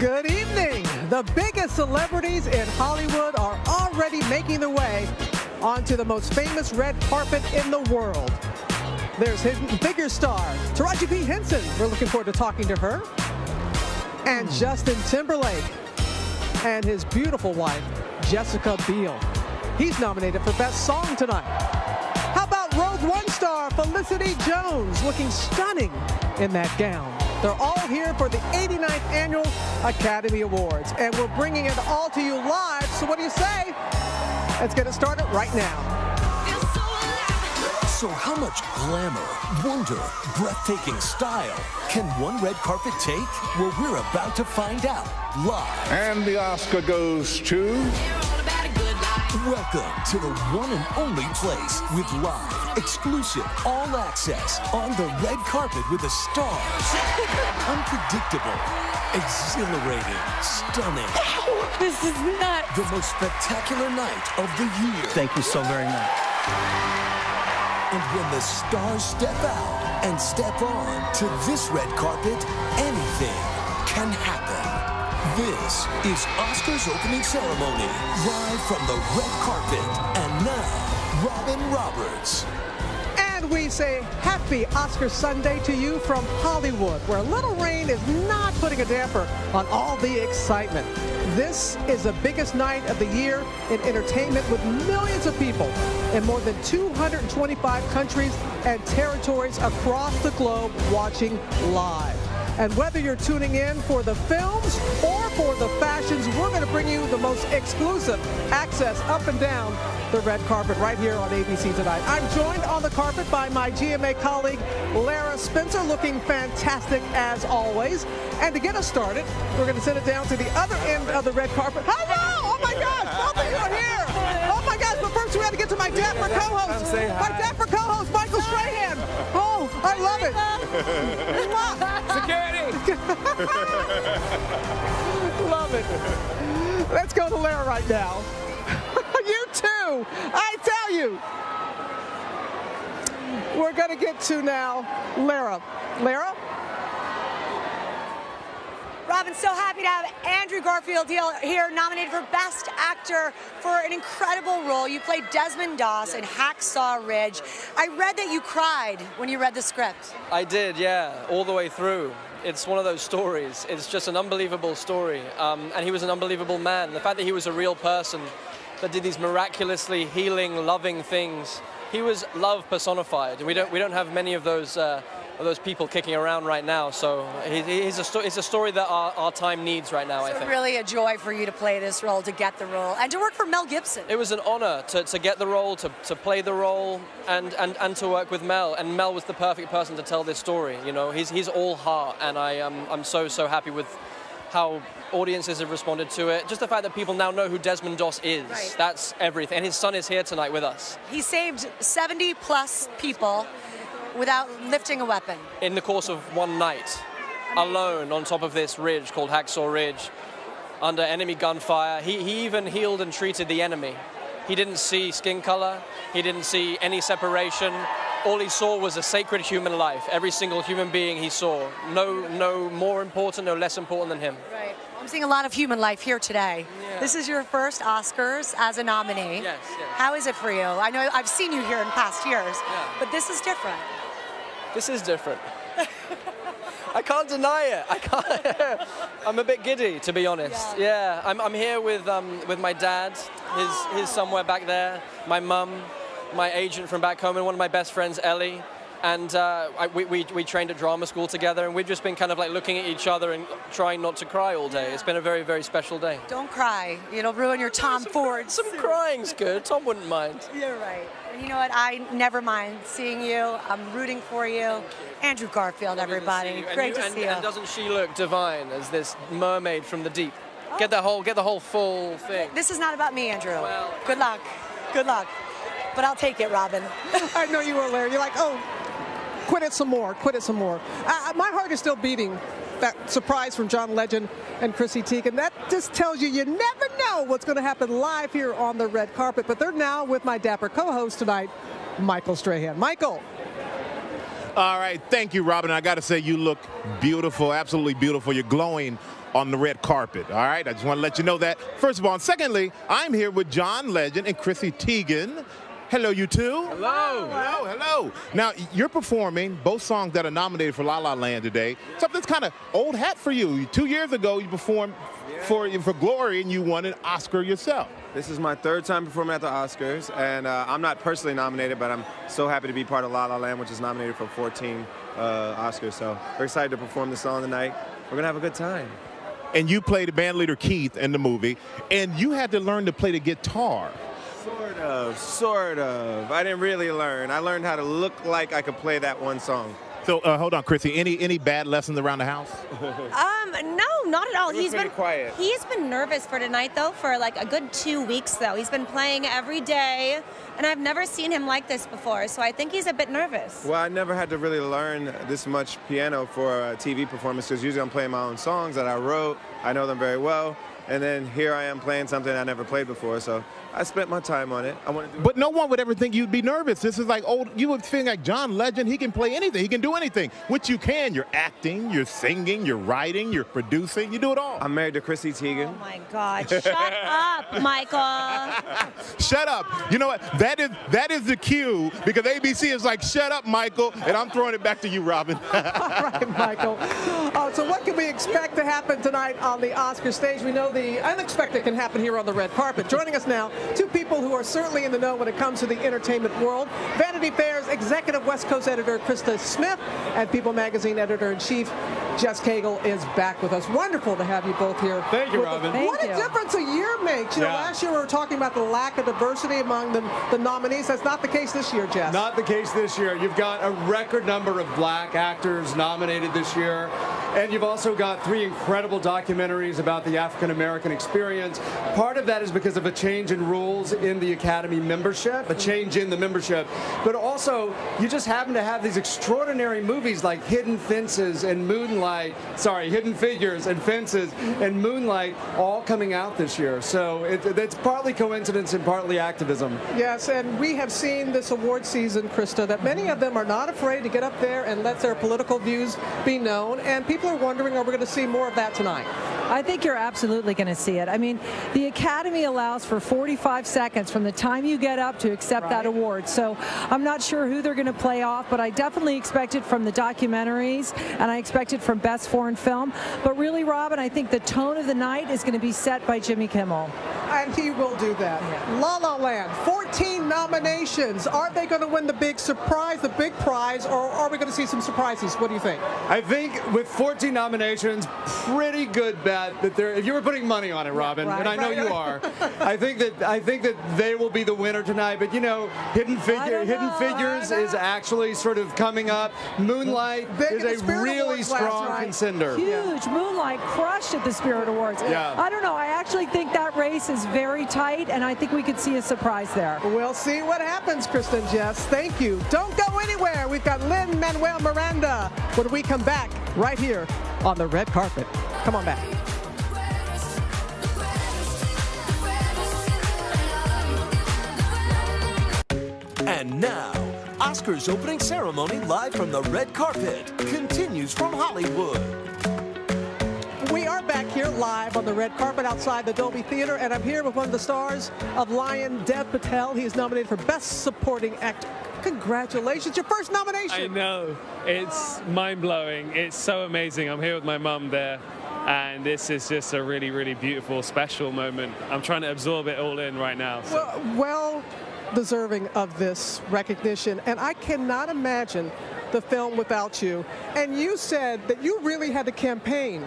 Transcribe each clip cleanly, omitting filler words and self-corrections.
Good evening. The biggest celebrities in Hollywood are already making their way onto the most famous red carpet in the world. There's Hidden Figure star Taraji P. Henson. We're looking forward to talking to her. And Justin Timberlake and his beautiful wife, Jessica Biel. He's nominated for Best Song tonight. How about Rogue One star Felicity Jones, looking stunning in that gown? They're all here for the 89th Annual Academy Awards, and we're bringing it all to you live. So what do you say? Let's get it started right now. So how much glamour, wonder, breathtaking style can one red carpet take? Well, we're about to find out live. And the Oscar goes to... Welcome to the one and only place with live, exclusive, all access on the red carpet with the stars. Unpredictable, exhilarating, stunning. This is nuts. The most spectacular night of the year. Thank you so very much. And when the stars step out and step on to this red carpet, anything can happen. This is Oscar's opening ceremony, live from the red carpet. And now, Robin Roberts. And we say happy Oscar Sunday to you from Hollywood, where a little rain is not putting a damper on all the excitement. This is the biggest night of the year in entertainment, with millions of people in more than 225 countries and territories across the globe watching live. And whether you're tuning in for the films or for the fashions, we're going to bring you the most exclusive access up and down the red carpet right here on ABC tonight. I'm joined on the carpet by my GMA colleague, Lara Spencer, looking fantastic as always. And to get us started, we're going to send it down to the other end of the red carpet. Hello! Oh my gosh, both of you are here! Oh my gosh, but first we have to get to my dapper co-host. My dapper co-host, Michael Strahan. Oh, I love it. Security! Love it. Let's go to Lara right now. You too, I tell you. We're going to get to now Lara. Lara? Robin, so happy to have Andrew Garfield here, nominated for Best Actor for an incredible role. You played Desmond Doss in Hacksaw Ridge. I read that you cried when you read the script. I did, yeah, all the way through. It's one of those stories. It's just an unbelievable story. And he was an unbelievable man. The fact that he was a real person that did these miraculously healing, loving things. He was love personified. And we don't have many of those people kicking around right now. So it's a story that our time needs right now, I think. Really a joy for you to play this role, to get the role, and to work for Mel Gibson. It was an honor to get the role, to play the role, and to work with Mel. And Mel was the perfect person to tell this story. You know, he's all heart, and I'm so happy with how audiences have responded to it. Just the fact that people now know who Desmond Doss is. Right. That's everything. And his son is here tonight with us. He saved 70+ people without lifting a weapon. In the course of one night, alone on top of this ridge called Hacksaw Ridge, under enemy gunfire. He even healed and treated the enemy. He didn't see skin color. He didn't see any separation. All he saw was a sacred human life. Every single human being he saw. No more important, no less important than him. Right. I'm seeing a lot of human life here today. Yeah. This is your first Oscars as a nominee. Yes. How is it for you? I know I've seen you here in past years, but this is different. This is different. I can't deny it. I can't. I'm a bit giddy, to be honest. Yeah, I'm here with my dad. He's somewhere back there. My mum, my agent from back home, and one of my best friends, Ellie. And we trained at drama school together, and we've just been kind of like looking at each other and trying not to cry all day. It's been a very, very special day. Don't cry. It'll ruin your Tom Ford. Some crying's good. Tom wouldn't mind. You're right. And you know what? I never mind seeing you. I'm rooting for you. Andrew Garfield, everybody. Great to see you. And doesn't she look divine as this mermaid from the deep? Get the whole full thing. This is not about me, Andrew. Well, good luck. Good luck. But I'll take it, Robin. I know you will, Larry. You're like, oh, quit it some more. Quit it some more. My heart is still beating. That surprise from John Legend and Chrissy Teigen. That just tells you never know what's going to happen live here on the red carpet. But they're now with my dapper co-host tonight, Michael Strahan. Michael. All right, thank you, Robin. I got to say, you look beautiful, absolutely beautiful. You're glowing on the red carpet, all right? I just want to let you know that, first of all. And secondly, I'm here with John Legend and Chrissy Teigen. Hello, you two. Hello. Hello, hello. Now, you're performing both songs that are nominated for La La Land today. Something's kind of old hat for you. 2 years ago, you performed for Glory, and you won an Oscar yourself. This is my third time performing at the Oscars, and I'm not personally nominated, but I'm so happy to be part of La La Land, which is nominated for 14 Oscars. So we're excited to perform this song tonight. We're going to have a good time. And you played the band leader Keith in the movie, and you had to learn to play the guitar. Sort of. I didn't really learn. I learned how to look like I could play that one song. So hold on, Chrissy. Any bad lessons around the house? No, not at all. He's been quiet. He's been nervous for tonight, though, for like a good 2 weeks, though. He's been playing every day, and I've never seen him like this before, so I think he's a bit nervous. Well, I never had to really learn this much piano for a TV performance, because usually I'm playing my own songs that I wrote. I know them very well. And then here I am playing something I never played before, so I spent my time on it. I want to do But no one would ever think you'd be nervous. This is like old. You would think like John Legend. He can play anything. He can do anything, which you can. You're acting, you're singing, you're writing, you're producing. You do it all. I'm married to Chrissy Teigen. Oh, my God. Shut up, Michael. Shut up. You know what? That is the cue, because ABC is like, shut up, Michael, and I'm throwing it back to you, Robin. All right, Michael. So what can we expect to happen tonight on the Oscar stage? We know the unexpected can happen here on the red carpet. Joining us now, two people who are certainly in the know when it comes to the entertainment world. Vanity Fair's executive West Coast editor, Krista Smith, and People Magazine editor-in-chief, Jess Cagle, is back with us. Wonderful to have you both here. Thank you, Robin. What a difference a year makes. You know, last year we were talking about the lack of diversity among the nominees. That's not the case this year, Jess. Not the case this year. You've got a record number of black actors nominated this year, and you've also got 3 incredible documentaries about the African-American experience. Part of that is because of a change in rules in the Academy membership, a change in the membership, but also you just happen to have these extraordinary movies like Hidden Figures and Fences and Moonlight all coming out this year. So it's partly coincidence and partly activism. Yes, and we have seen this award season, Krista, that many of them are not afraid to get up there and let their political views be known, and people are wondering, are we going to see more of that tonight? I think you're absolutely going to see it. I mean, the Academy allows for 45 seconds from the time you get up to accept that award. So I'm not sure who they're going to play off, but I definitely expect it from the documentaries, and I expect it from Best Foreign Film. But really, Robin, I think the tone of the night is going to be set by Jimmy Kimmel. And he will do that. Yeah. La La Land, 14 nominations. Are they going to win the big surprise, the big prize, or are we going to see some surprises? What do you think? I think with 14 nominations, pretty good bet that if you were putting money on it, Robin, and I know you are, I think that they will be the winner tonight. But you know, Hidden Figures is actually sort of coming up. Moonlight is a really strong contender. Huge. Moonlight crushed at the Spirit Awards. Yeah. I don't know. I actually think that race is very tight, and I think we could see a surprise there. We'll see what happens, Kristen, Jess. Thank you. Don't go anywhere. We've got Lin-Manuel Miranda when we come back right here on the red carpet. Come on back. And now, Oscars opening ceremony live from the red carpet continues from Hollywood. We are back here live on the red carpet outside the Dolby Theatre, and I'm here with one of the stars of Lion, Dev Patel. He is nominated for Best Supporting Actor. Congratulations, your first nomination. I know, it's mind-blowing. It's so amazing. I'm here with my mum there, and this is just a really, really beautiful, special moment. I'm trying to absorb it all in right now. So. Well deserving of this recognition, and I cannot imagine the film without you. And you said that you really had to campaign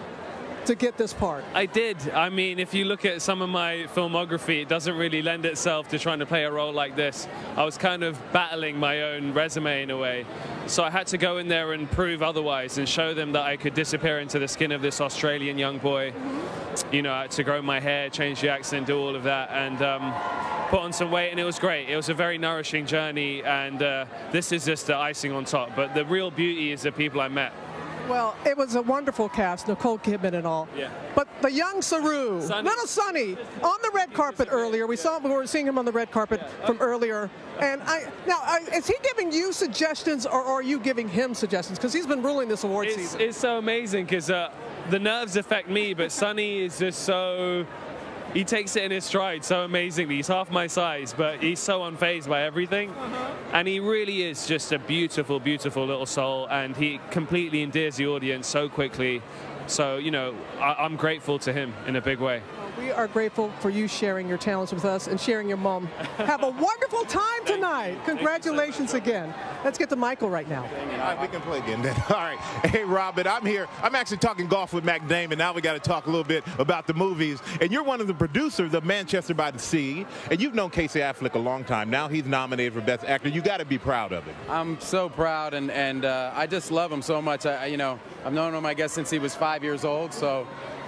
to get this part. I did. I mean, if you look at some of my filmography, it doesn't really lend itself to trying to play a role like this. I was kind of battling my own resume in a way. So I had to go in there and prove otherwise and show them that I could disappear into the skin of this Australian young boy. You know, I had to grow my hair, change the accent, do all of that, and put on some weight, and it was great. It was a very nourishing journey, and this is just the icing on top. But the real beauty is the people I met. Well, it was a wonderful cast, Nicole Kidman and all. Yeah. But the young Saru, Sonny. little Sonny, on the red carpet earlier. We were seeing him on the red carpet from earlier. And is he giving you suggestions, or are you giving him suggestions? Because he's been ruling this award season. It's so amazing because the nerves affect me, but Sonny is just so... He takes it in his stride so amazingly. He's half my size, but he's so unfazed by everything. And he really is just a beautiful, beautiful little soul, and he completely endears the audience so quickly. So, you know, I'm grateful to him in a big way. We are grateful for you sharing your talents with us and sharing your mom. Have a wonderful time tonight. Congratulations again. Let's get to Michael right now. All right, we can play again then. All right. Hey, Robin, I'm here. I'm actually talking golf with Mac Damon. Now we got to talk a little bit about the movies. And you're one of the producers of Manchester by the Sea. And you've known Casey Affleck a long time. Now he's nominated for Best Actor. You got to be proud of him. I'm so proud, and I just love him so much. You know, I've known him, I guess, since he was 5 years old. So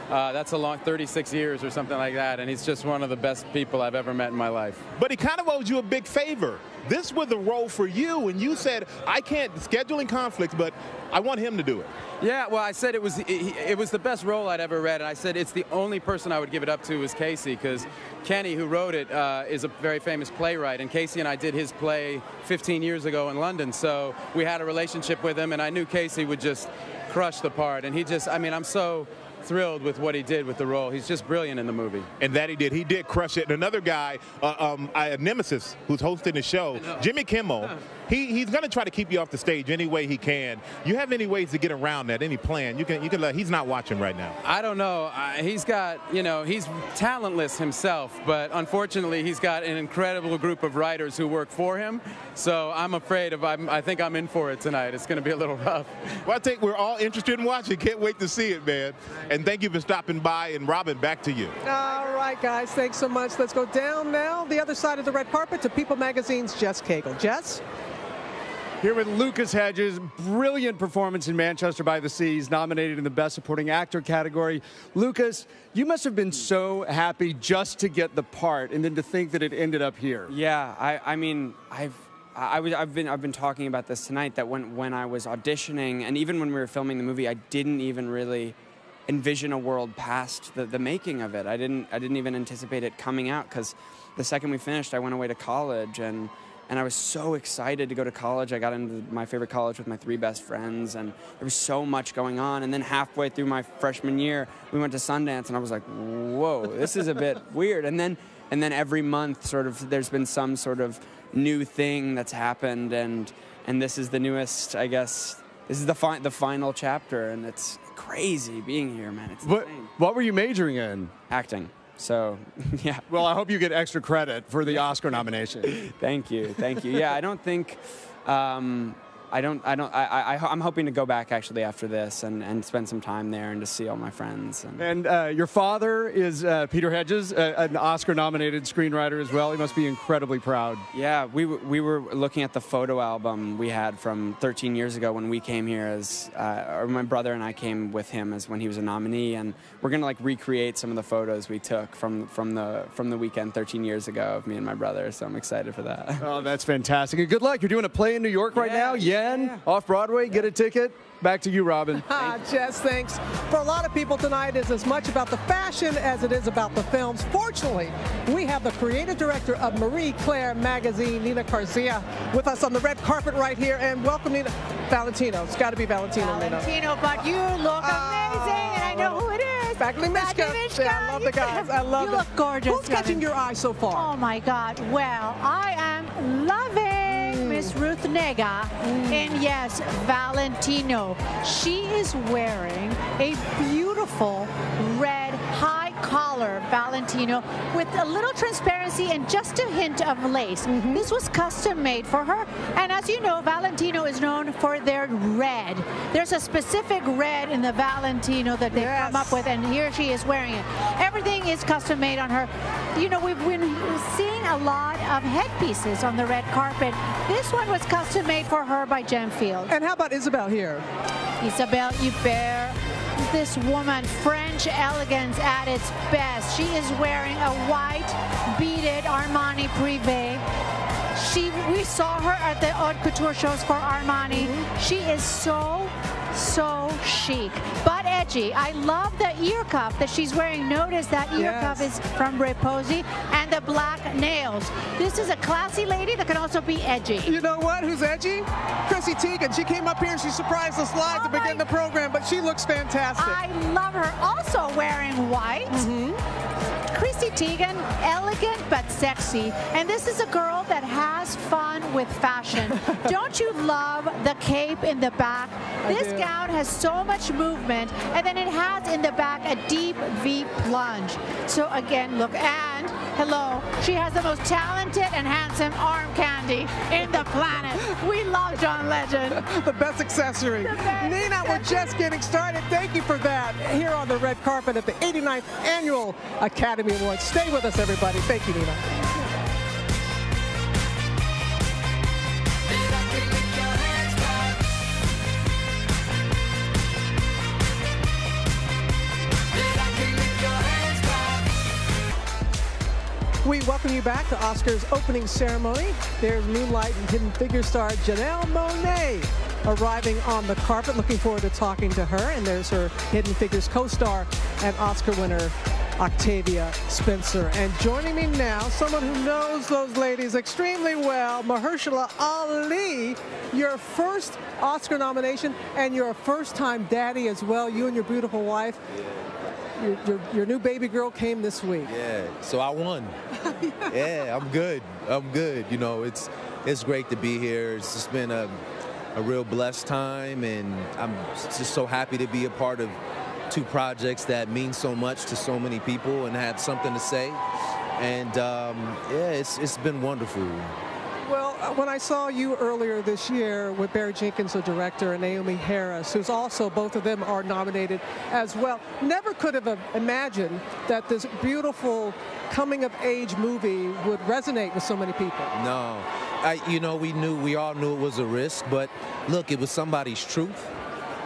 that's a long 36 years or something like that, and he's just one of the best people I've ever met in my life. But he kind of owes you a big favor. This was a role for you, and you said, I can't, scheduling conflicts, but I want him to do it. Yeah, well, I said it was the best role I'd ever read, and I said it's the only person I would give it up to was Casey, because Kenny, who wrote it, is a very famous playwright, and Casey and I did his play 15 years ago in London, so we had a relationship with him, and I knew Casey would just crush the part, and he just, I mean, I'm so thrilled with what he did with the role. He's just brilliant in the movie. And that he did. He did crush it. And another guy, Nemesis, who's hosting the show, Jimmy Kimmel, he's going to try to keep you off the stage any way he can. You have any ways to get around that, any plan? You can let, he's not watching right now. I don't know. He's got, you know, he's talentless himself, but unfortunately he's got an incredible group of writers who work for him. So I'm afraid I think I'm in for it tonight. It's going to be a little rough. Well, I think we're all interested in watching. Can't wait to see it, man. And thank you for stopping by. And Robin, back to you. All right, guys. Thanks so much. Let's go down now the other side of the red carpet to People Magazine's Jess Cagle. Jess? Here with Lucas Hedges, brilliant performance in Manchester by the Sea. He's nominated in the Best Supporting Actor category. Lucas, you must have been so happy just to get the part, and then to think that it ended up here. Yeah, I mean, I've been talking about this tonight, that when I was auditioning, and even when we were filming the movie, I didn't even really envision a world past the making of it. I didn't even anticipate it coming out, because the second we finished, I went away to college, and I was so excited to go to college. I got into my favorite college with my 3 best friends, and there was so much going on. And then halfway through my freshman year, we went to Sundance, and I was like, whoa, this is a bit weird. And then every month, sort of, there's been some sort of new thing that's happened, and this is the newest, I guess. This is the final chapter, and it's crazy being here, man. It's insane. What were you majoring in? Acting. So, yeah. Well, I hope you get extra credit for the Oscar nomination. Thank you. Yeah, I don't think, I'm hoping to go back actually after this and spend some time there and to see all my friends. And your father is Peter Hedges, an Oscar-nominated screenwriter as well. He must be incredibly proud. Yeah, we were looking at the photo album we had from 13 years ago when we came here or my brother and I came with him as when he was a nominee, and we're gonna like recreate some of the photos we took from the weekend 13 years ago of me and my brother. So I'm excited for that. Oh, that's fantastic. And good luck. You're doing a play in New York right now. Yen, off-Broadway. Get a ticket. Back to you, Robin. Jess, thanks. For a lot of people tonight, it's as much about the fashion as it is about the films. Fortunately, we have the creative director of Marie Claire magazine, Nina Garcia, with us on the red carpet right here. And welcome, Nina. Valentino. It's got to be Valentino, Nina. Valentino, but you look amazing, and I know who it is. Bagley Mishka. Yeah, I love the guys. I love it. You look gorgeous. Who's catching your eye so far? Oh, my God. Well, I am loving Miss Ruth Negga in, yes, Valentino. She is wearing a beautiful red high collar Valentino with a little transparency and just a hint of lace. This was custom made for her, and as you know, Valentino is known for their red. There's a specific red in the Valentino that they've come up with, and here she is wearing it. Everything is custom made on her. You know, we've been seeing a lot of headpieces on the red carpet. This one was custom made for her by Jem Field. And how about Isabel here? Isabel Huppert, this woman, French elegance at its best. She is wearing a white beaded Armani Privé. We saw her at the haute couture shows for Armani. She is so so chic, but edgy. I love the ear cuff that she's wearing. Notice that ear cuff is from Reposi, and the black nails. This is a classy lady that can also be edgy. You know what? Who's edgy? Chrissy Teigen. She came up here and she surprised us live to begin the program, but she looks fantastic. I love her. Also wearing white. Chrissy Teigen, elegant but sexy. And this is a girl that has fun with fashion. Don't you love the cape in the back? This gown has so much movement, and then it has in the back a deep V plunge. So again, look, and hello, she has the most talented and handsome arm candy in the planet. We love John Legend. The best accessory. Nina, we're just getting started. Thank you for that. Here on the red carpet at the 89th Annual Academy Awards. Stay with us, everybody. Thank you, Nina. We welcome you back to Oscars opening ceremony. There's Moonlight and Hidden Figures star Janelle Monáe arriving on the carpet. Looking forward to talking to her. And there's her Hidden Figures co-star and Oscar winner Octavia Spencer. And joining me now, someone who knows those ladies extremely well, Mahershala Ali, your first Oscar nomination and your first-time daddy as well, you and your beautiful wife. Your new baby girl came this week. Yeah, so I won. Yeah, I'm good. I'm good. You know, it's great to be here. It's just been a real blessed time, and I'm just so happy to be a part of two projects that mean so much to so many people and had something to say. And yeah, it's been wonderful. Well, when I saw you earlier this year with Barry Jenkins, the director, and Naomi Harris, who's also, both of them are nominated as well, never could have imagined that this beautiful coming-of-age movie would resonate with so many people. No, you know, we all knew it was a risk, but look, it was somebody's truth,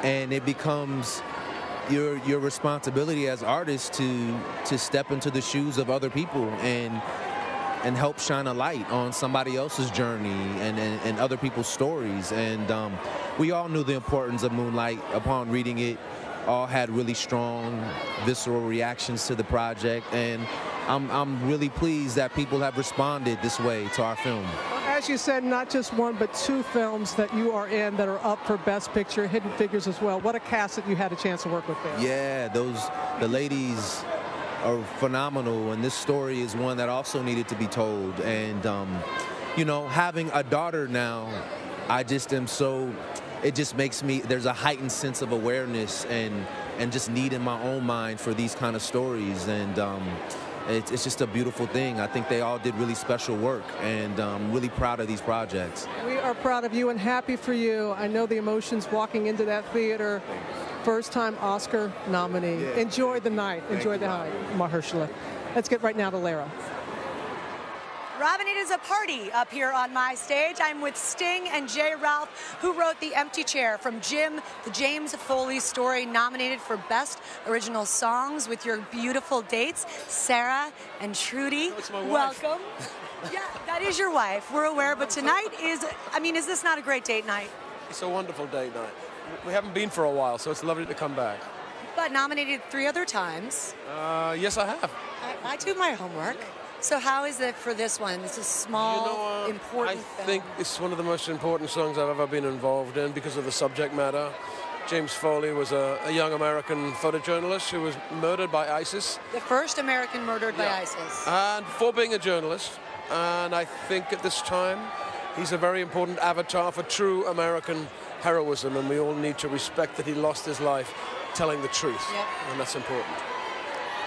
and it becomes your responsibility as artists to step into the shoes of other people and help shine a light on somebody else's journey and other people's stories. And we all knew the importance of Moonlight upon reading it. All had really strong, visceral reactions to the project, and I'm really pleased that people have responded this way to our film. As you said, not just one, but two films that you are in that are up for Best Picture, Hidden Figures as well. What a cast that you had a chance to work with there. Yeah, the ladies are phenomenal, and this story is one that also needed to be told. And you know, having a daughter now, I just am so, it just makes me, there's a heightened sense of awareness and just need in my own mind for these kind of stories. And it's just a beautiful thing. I think they all did really special work, and I'm really proud of these projects. We are proud of you and happy for you. I know the emotions walking into that theater. First-time Oscar nominee. Yeah. Enjoy the night. Enjoy the night, Mahershala. Let's get right now to Lara. Robin, it is a party up here on my stage. I'm with Sting and Jay Ralph, who wrote The Empty Chair from Jim, the James Foley story, nominated for Best Original Songs with your beautiful dates, Sarah and Trudy. Oh, it's my wife. Welcome. Yeah, that is your wife. We're aware, but tonight is, I mean, is this not a great date night? It's a wonderful date night. We haven't been for a while, so it's lovely to come back. But nominated 3 other times. Yes, I have. I do my homework. So how is it for this one? It's a small, important film. I think it's one of the most important songs I've ever been involved in because of the subject matter. James Foley was a young American photojournalist who was murdered by ISIS. The first American murdered by ISIS. And for being a journalist, and I think at this time, he's a very important avatar for true American heroism, and we all need to respect that he lost his life telling the truth, and that's important.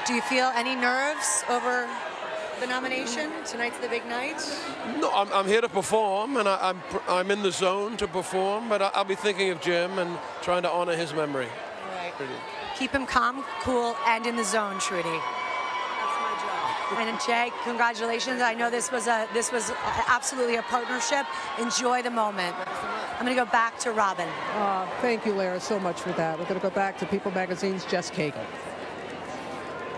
Do you feel any nerves over the nomination? Tonight's the big night. No, I'm here to perform, and I'm in the zone to perform, but I'll be thinking of Jim and trying to honor his memory. Right. Keep him calm, cool, and in the zone, Trudy. That's my job. And Jay, congratulations. I know this was absolutely a partnership. Enjoy the moment. I'm going to go back to Robin. Thank you, Lara, so much for that. We're going to go back to People Magazine's Jess Cagle.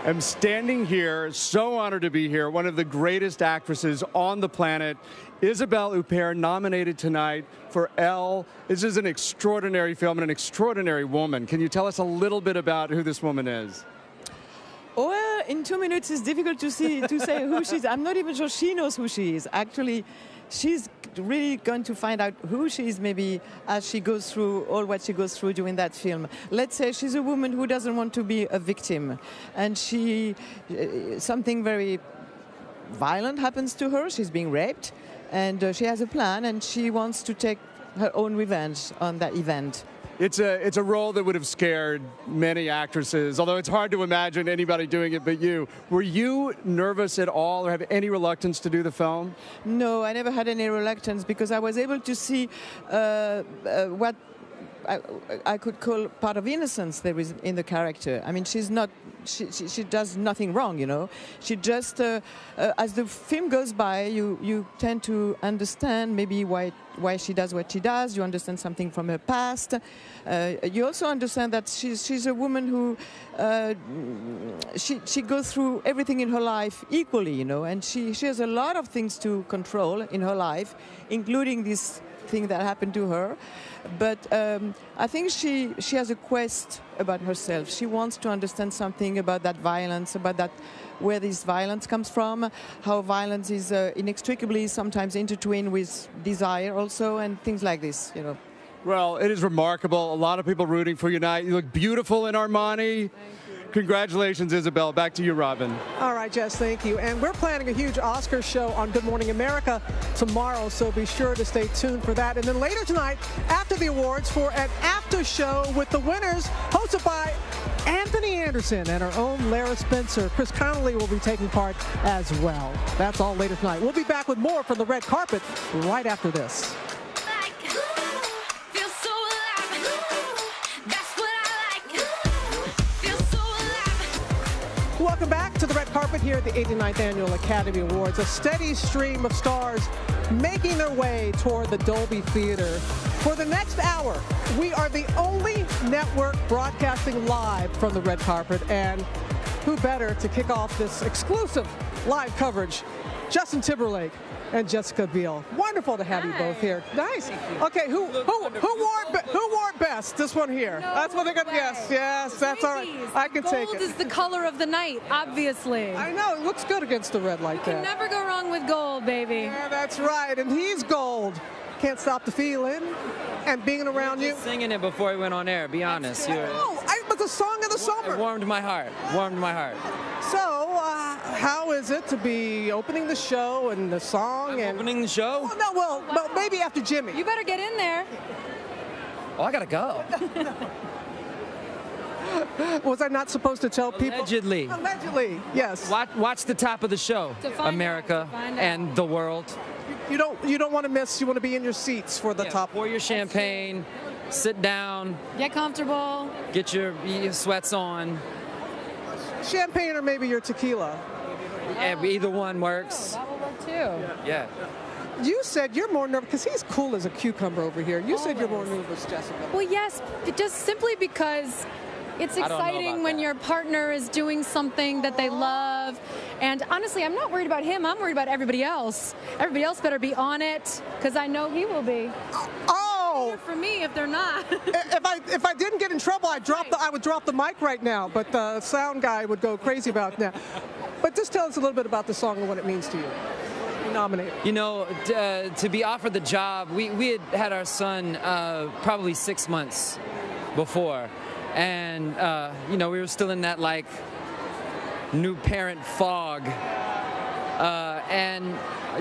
am standing here, so honored to be here, one of the greatest actresses on the planet, Isabelle Huppert, nominated tonight for Elle. This is an extraordinary film and an extraordinary woman. Can you tell us a little bit about who this woman is? Well, in 2 minutes it's difficult to say who she is. I'm not even sure she knows who she is. Actually, she's really going to find out who she is maybe as she goes through all what she goes through during that film. Let's say she's a woman who doesn't want to be a victim, and something very violent happens to her. She's being raped, and she has a plan, and she wants to take her own revenge on that event. It's a role that would have scared many actresses, although it's hard to imagine anybody doing it but you. Were you nervous at all or have any reluctance to do the film? No, I never had any reluctance because I was able to see what I could call part of innocence there is in the character. I mean, she does nothing wrong, you know. She just, as the film goes by, you tend to understand maybe why she does what she does. You understand something from her past. You also understand that she's a woman who she goes through everything in her life equally, you know, and she has a lot of things to control in her life, including this thing that happened to her. But I think she has a quest about herself. She wants to understand something about that violence, about that, where this violence comes from, how violence is inextricably sometimes intertwined with desire also, and things like this, you know. Well, it is remarkable. A lot of people rooting for you tonight. You look beautiful in Armani. Congratulations, Isabelle. Back to you, Robin. All right, Jess, thank you. And we're planning a huge Oscar show on Good Morning America tomorrow, so be sure to stay tuned for that. And then later tonight, after the awards, for an after show with the winners, hosted by Anthony Anderson and our own Lara Spencer. Chris Connolly will be taking part as well. That's all later tonight. We'll be back with more from the red carpet right after this. Welcome back to the red carpet here at the 89th Annual Academy Awards. A steady stream of stars making their way toward the Dolby Theatre. For the next hour, we are the only network broadcasting live from the red carpet, and who better to kick off this exclusive live coverage? Justin Timberlake and Jessica Biel. Wonderful to have you both here. Nice. Okay, who wore it best? This one here. No that's what they're gonna. Yes, that's all right. I can take it. Gold is the color of the night, obviously. I know, it looks good against the red like that. You can never go wrong with gold, baby. Yeah, that's right, and he's gold. Can't stop the feeling and being around you. Singing it before we went on air, be honest. But the song of the summer. It warmed my heart, So, how is it to be opening the show and the song? Opening the show? Well, maybe after Jimmy. You better get in there. Oh, I gotta go. Was I not supposed to tell people? Allegedly, yes. Watch the top of the show, America and the world. You don't want to miss. You want to be in your seats for the top. Pour your champagne, sit down, get comfortable, get your sweats on. Champagne or maybe your tequila. Either one works. That will work too. Yeah. You said you're more nervous because he's cool as a cucumber over here. You said you're more nervous, Jessica. Well, yes, just simply because it's exciting when your partner is doing something that they love. And honestly, I'm not worried about him. I'm worried about everybody else. Everybody else better be on it because I know he will be. Oh! For me, if they're not. if I didn't get in trouble, I would drop the mic right now. But the sound guy would go crazy about that. But just tell us a little bit about the song and what it means to you. Nominated. You know, to be offered the job, we had our son probably 6 months before, and you know, we were still in that like new parent fog, and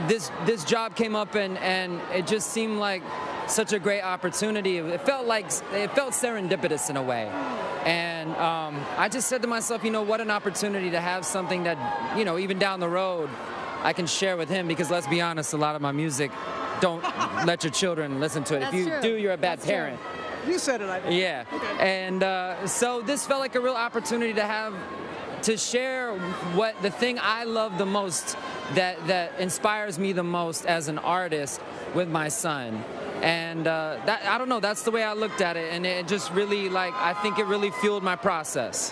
this job came up, and it just seemed like such a great opportunity. It felt serendipitous in a way, and I just said to myself, you know, what an opportunity to have something that, you know, even down the road I can share with him, because let's be honest, a lot of my music, don't let your children listen to it. That's if you true. do, you're a bad parent. True. You said it, I think. Yeah, okay. And so this felt like a real opportunity to share what the thing I love the most, that inspires me the most as an artist, with my son. And that, I don't know, that's the way I looked at it, and it just really, like, I think it really fueled my process.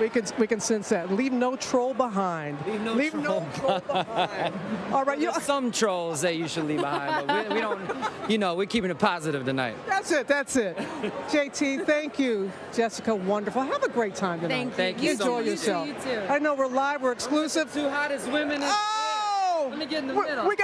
We can sense that. Leave no troll behind. Leave no troll behind. All right, There's some trolls that you should leave behind, but we don't. You know, we're keeping it positive tonight. That's it. That's it. JT, thank you. Jessica, wonderful. Have a great time tonight. Thank you. Enjoy yourself. You too. I know we're live. We're exclusive. Two hottest women. Let me get in the middle. We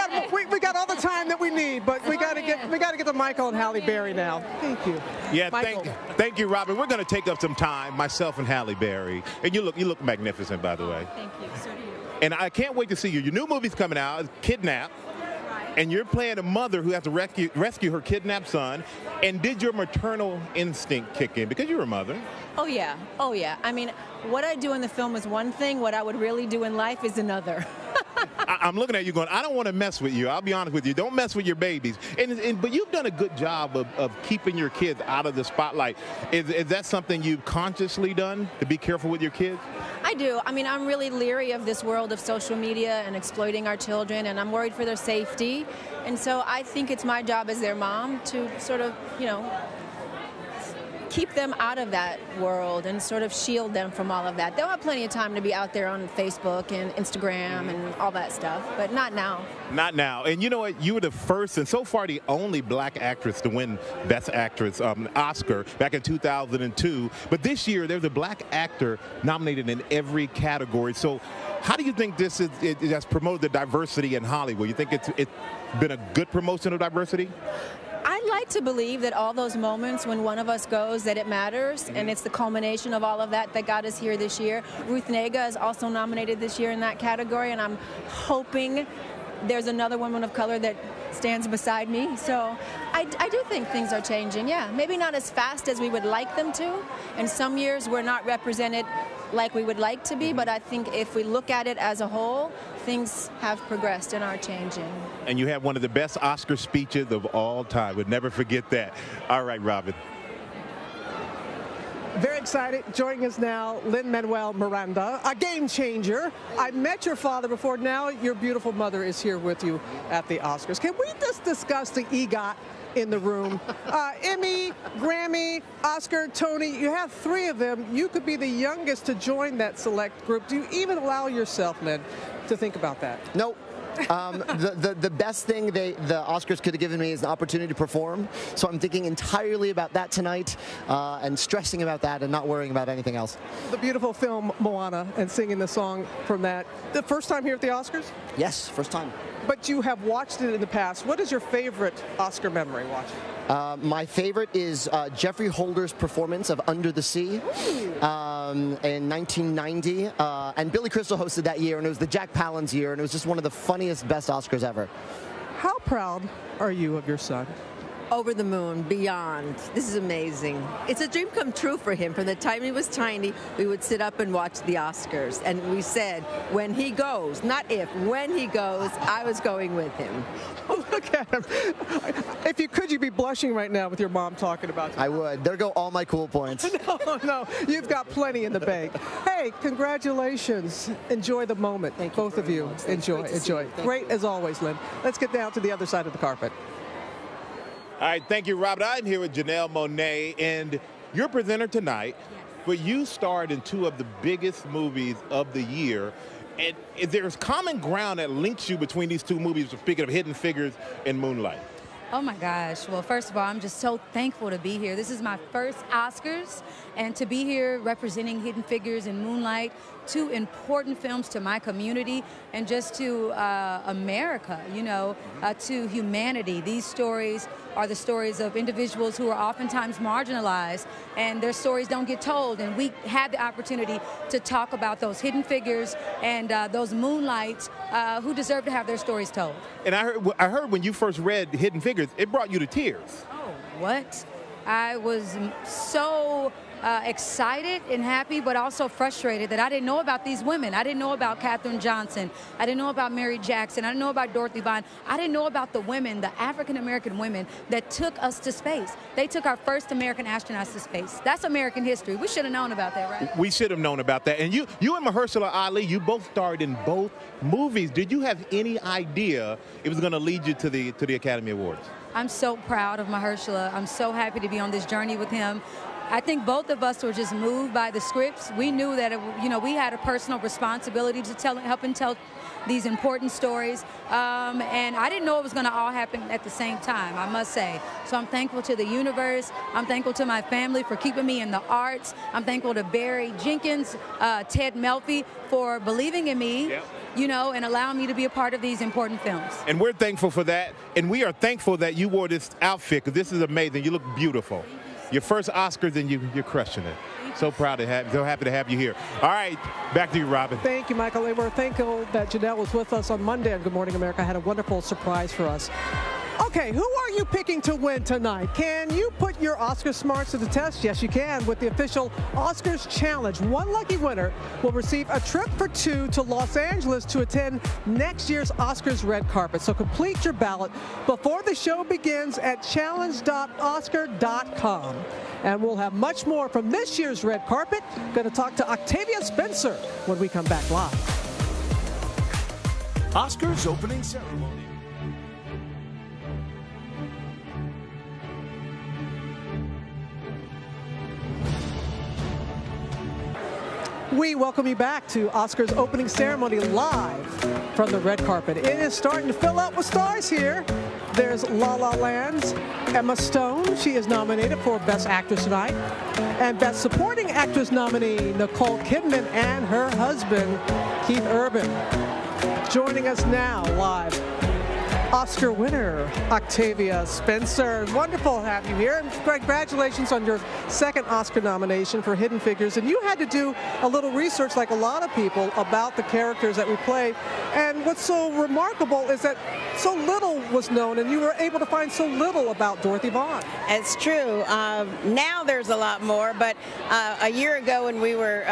got all the time that we need, but we got to get to Michael and Halle Berry now. Thank you. Yeah, Michael. thank you, Robin. We're going to take up some time, myself and Halle Berry, and you look magnificent, by the way. Thank you. So do you. And I can't wait to see you. Your new movie's coming out, Kidnapped. And you're playing a mother who has to rescue her kidnapped son. And did your maternal instinct kick in? Because you're a mother. Oh, yeah. Oh, yeah. I mean, what I do in the film is one thing. What I would really do in life is another. I'm looking at you going, I don't want to mess with you. I'll be honest with you. Don't mess with your babies. But you've done a good job of keeping your kids out of the spotlight. Is that something you've consciously done, to be careful with your kids? I do. I mean, I'm really leery of this world of social media and exploiting our children, and I'm worried for their safety. And so I think it's my job as their mom to sort of, keep them out of that world and sort of shield them from all of that. They'll have plenty of time to be out there on Facebook and Instagram and all that stuff, but not now. Not now. And you know what? You were the first and so far the only black actress to win Best Actress Oscar back in 2002. But this year, there's a black actor nominated in every category. So how do you think this has promoted the diversity in Hollywood? You think it's been a good promotion of diversity? I like to believe that all those moments when one of us goes, that it matters, and it's the culmination of all of that got us here this year. Ruth Negga is also nominated this year in that category, and I'm hoping there's another woman of color that stands beside me. So I do think things are changing, yeah. Maybe not as fast as we would like them to. In some years, we're not represented like we would like to be, but I think if we look at it as a whole, things have progressed and are changing. And you have one of the best Oscar speeches of all time. Would never forget that. All right, Robin. Very excited. Joining us now, Lin-Manuel Miranda, a game changer. I met your father before. Now your beautiful mother is here with you at the Oscars. Can we just discuss the EGOT in the room? Emmy, Grammy, Oscar, Tony, you have three of them. You could be the youngest to join that select group. Do you even allow yourself, Lin, to think about that? Nope. The best thing the Oscars could have given me is an opportunity to perform. So I'm thinking entirely about that tonight and stressing about that and not worrying about anything else. The beautiful film Moana and singing the song from that. The first time here at the Oscars? Yes, first time. But you have watched it in the past. What is your favorite Oscar memory watching? My favorite is Jeffrey Holder's performance of Under the Sea in 1990. And Billy Crystal hosted that year, and it was the Jack Palance year, and it was just one of the funniest, best Oscars ever. How proud are you of your son? Over the moon, beyond. This is amazing. It's a dream come true for him. From the time he was tiny, we would sit up and watch the Oscars. And we said, when he goes, not if, when he goes, I was going with him. Oh, look at him. If you could, you'd be blushing right now with your mom talking about you. I would. There go all my cool points. No, you've got plenty in the bank. Hey, congratulations. Enjoy the moment. Both of you. Enjoy. Great as always, Lynn. Let's get down to the other side of the carpet. All right, thank you, Robert. I'm here with Janelle Monáe, and you're presenter tonight, but you starred in two of the biggest movies of the year. And there's common ground that links you between these two movies, speaking of Hidden Figures and Moonlight. Oh my gosh. Well, first of all, I'm just so thankful to be here. This is my first Oscars, and to be here representing Hidden Figures and Moonlight, two important films to my community and just to America, to humanity. These stories are the stories of individuals who are oftentimes marginalized, and their stories don't get told. And we had the opportunity to talk about those hidden figures and those moonlights who deserve to have their stories told. And I heard when you first read Hidden Figures, it brought you to tears. Oh, what? I was so excited and happy, but also frustrated that I didn't know about these women. I didn't know about Katherine Johnson. I didn't know about Mary Jackson. I didn't know about Dorothy Vaughan. I didn't know about the women, the African-American women that took us to space. They took our first American astronauts to space. That's American history. We should have known about that, right? We should have known about that. And you and Mahershala Ali, you both starred in both movies. Did you have any idea it was going to lead you to the Academy Awards? I'm so proud of Mahershala. I'm so happy to be on this journey with him. I think both of us were just moved by the scripts. We knew that, we had a personal responsibility to help and tell these important stories. And I didn't know it was going to all happen at the same time, I must say. So I'm thankful to the universe. I'm thankful to my family for keeping me in the arts. I'm thankful to Barry Jenkins, Ted Melfi for believing in me. Yep. And allowing me to be a part of these important films. And we're thankful for that. And we are thankful that you wore this outfit, because this is amazing. You look beautiful. Your first Oscars, and you're crushing it. So proud to have, so happy to have you here. All right, back to you, Robin. Thank you, Michael. And we're thankful that Janelle was with us on Monday on Good Morning America. Had a wonderful surprise for us. Okay, who are you picking to win tonight? Can you put your Oscar smarts to the test? Yes, you can with the official Oscars Challenge. One lucky winner will receive a trip for two to Los Angeles to attend next year's Oscars red carpet. So complete your ballot before the show begins at challenge.oscar.com. And we'll have much more from this year's red carpet. Going to talk to Octavia Spencer when we come back live. Oscars opening ceremony. We welcome you back to Oscars opening ceremony live from the red carpet. It is starting to fill up with stars here. There's La La Land's Emma Stone. She is nominated for Best Actress tonight. And Best Supporting Actress nominee Nicole Kidman and her husband, Keith Urban. Joining us now live, Oscar winner Octavia Spencer. Wonderful to have you here, and congratulations on your second Oscar nomination for Hidden Figures. And you had to do a little research, like a lot of people, about the characters that we play. And what's so remarkable is that so little was known, and you were able to find so little about Dorothy Vaughan. It's true. Now there's a lot more, but a year ago when we were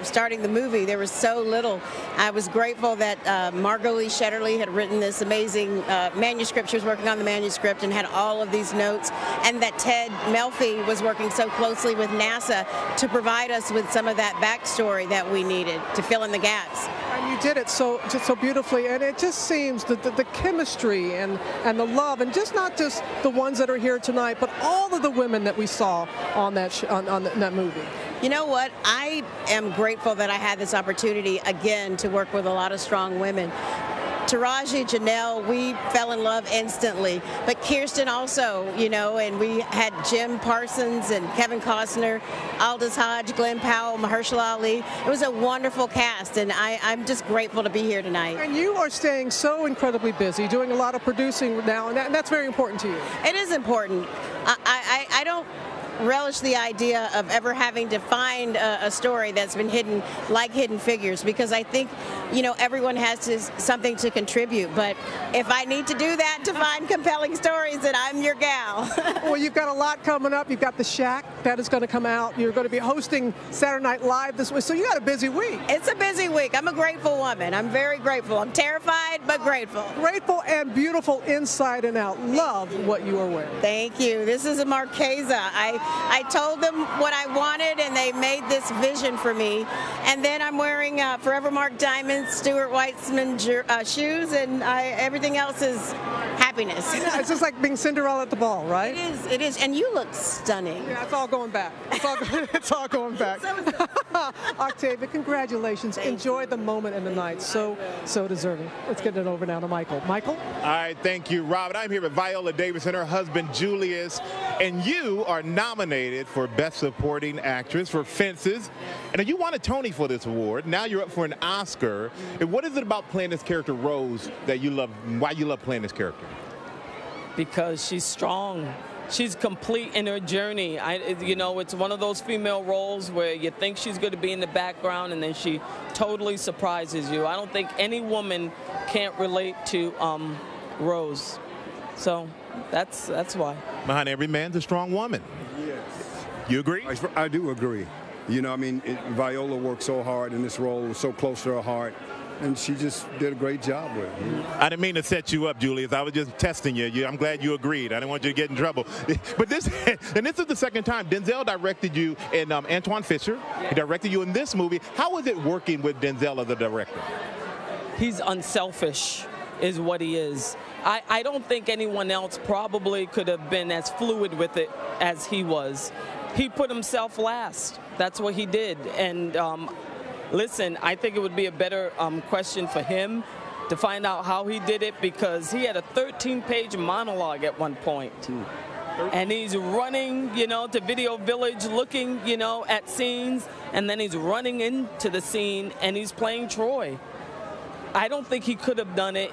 starting the movie, there was so little. I was grateful that Margot Lee Shetterly had written this amazing manuscript. She was working on the manuscript and had all of these notes, and that Ted Melfi was working so closely with NASA to provide us with some of that backstory that we needed to fill in the gaps. And you did it so beautifully, and it just seems that the chemistry and the love, and not just the ones that are here tonight, but all of the women that we saw on that movie. You know what? I am grateful that I had this opportunity again to work with a lot of strong women. Taraji, Janelle, we fell in love instantly. But Kirsten also, and we had Jim Parsons and Kevin Costner, Aldous Hodge, Glenn Powell, Mahershala Ali. It was a wonderful cast, and I'm just grateful to be here tonight. And you are staying so incredibly busy, doing a lot of producing now, and that's very important to you. It is important. I don't relish the idea of ever having to find a story that's been hidden, like Hidden Figures, because I think, everyone has something to contribute. But if I need to do that to find compelling stories, then I'm your gal. Well, you've got a lot coming up. You've got The Shack that is going to come out. You're going to be hosting Saturday Night Live this week, so you got a busy week. It's a busy week. I'm a grateful woman. I'm very grateful. I'm terrified, but grateful. Grateful and beautiful inside and out. Love what you are wearing. Thank you. This is a Marchesa. I told them what I wanted, and they made this vision for me. And then I'm wearing Forever Mark Diamonds, Stuart Weitzman shoes, and everything else is happiness. Yeah, it's just like being Cinderella at the ball, right? It is. And you look stunning. Yeah, it's all going back. It's all going back. Octavia, congratulations. Enjoy the moment and the night. So deserving. Let's get it over now to Michael. Michael? All right, thank you, Robin. I'm here with Viola Davis and her husband, Julius, and you are nominated for Best Supporting Actress for Fences. And you won a Tony for this award. Now you're up for an Oscar. And what is it about playing this character, Rose, that you love? Why you love playing this character? Because she's strong. She's complete in her journey. It's one of those female roles where you think she's going to be in the background, and then she totally surprises you. I don't think any woman can't relate to Rose. So that's why. Behind every man's a strong woman. Yes. You agree? I do agree. Viola worked so hard in this role, was so close to her heart, and she just did a great job with it. I didn't mean to set you up, Julius. I was just testing you. I'm glad you agreed. I didn't want you to get in trouble. But this is the second time. Denzel directed you in Antoine Fisher. He directed you in this movie. How was it working with Denzel as the director? He's unselfish, is what he is. I don't think anyone else probably could have been as fluid with it as he was. he put himself last. That's what he did. And listen, I think it would be a better question for him to find out how he did it, because he had a 13-page monologue at one point. And he's running, to Video Village looking, at scenes, and then he's running into the scene and he's playing Troy. I don't think he could have done it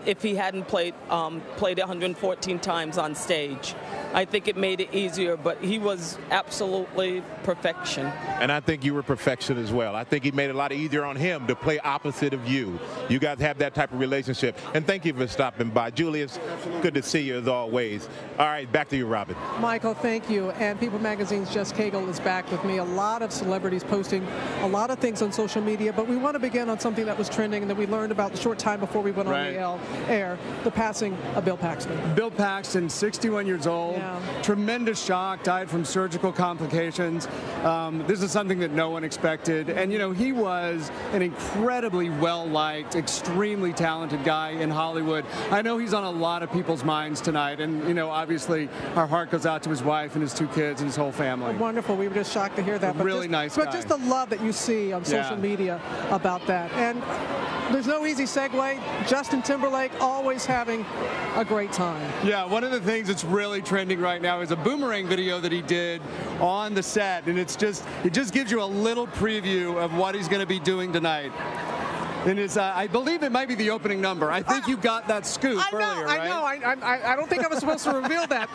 if he hadn't played it 114 times on stage. I think it made it easier, but he was absolutely perfection. And I think you were perfection as well. I think he made it a lot easier on him to play opposite of you. You guys have that type of relationship. And thank you for stopping by. Julius, good to see you as always. All right, back to you, Robin. Michael, thank you. And People Magazine's Jess Cagle is back with me. A lot of celebrities posting a lot of things on social media, but we want to begin on something that was trending and that we learned about the short time before we went on the air, the passing of Bill Paxton. Bill Paxton, 61 years old. Yeah. Tremendous shock, died from surgical complications. This is something that no one expected. And, he was an incredibly well-liked, extremely talented guy in Hollywood. I know he's on a lot of people's minds tonight. And, obviously, our heart goes out to his wife and his 2 kids and his whole family. Wonderful. We were just shocked to hear that. Really nice guy. But just the love that you see on social media about that. And there's no easy segue. Justin Timberlake always having a great time. Yeah, one of the things that's really trending right now is a Boomerang video that he did on the set, and it just gives you a little preview of what he's going to be doing tonight. And it's, I believe it might be the opening number. I think you got that scoop earlier, right? I know. I don't think I was supposed to reveal that.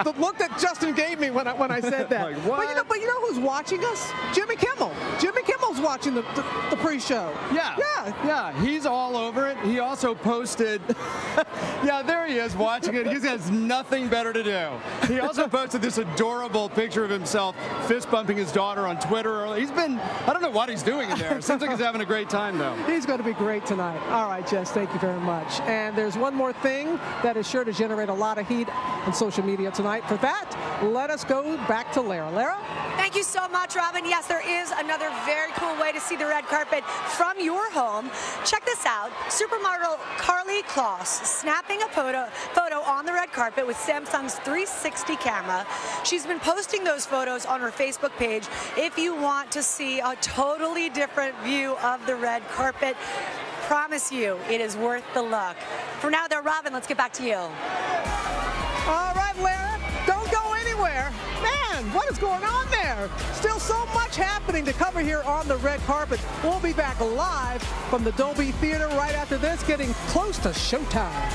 The look that Justin gave me when I said that. Like, what? But you know who's watching us? Jimmy Kimmel. Jimmy Kimmel's watching the pre-show. Yeah, he's all over it. He also posted, yeah, there he is watching it. He has nothing better to do. He also posted this adorable picture of himself fist bumping his daughter on Twitter. I don't know what he's doing in there. It seems like he's having a great time, though. He's going to be great tonight. All right, Jess, thank you very much. And there's one more thing that is sure to generate a lot of heat on social media tonight. For that, let us go back to Lara. Lara? Thank you so much, Robin. Yes, there is another very cool way to see the red carpet from your home. Check this out. Supermodel Carly Kloss snapping a photo on the red carpet with Samsung's 360 camera. She's been posting those photos on her Facebook page if you want to see a totally different view of the red carpet. Promise you, it is worth the look. For now, though, Robin, let's get back to you. All right, Lara, don't go anywhere. Man, what is going on there? Still so much happening to cover here on the red carpet. We'll be back live from the Dolby Theatre right after this, getting close to showtime.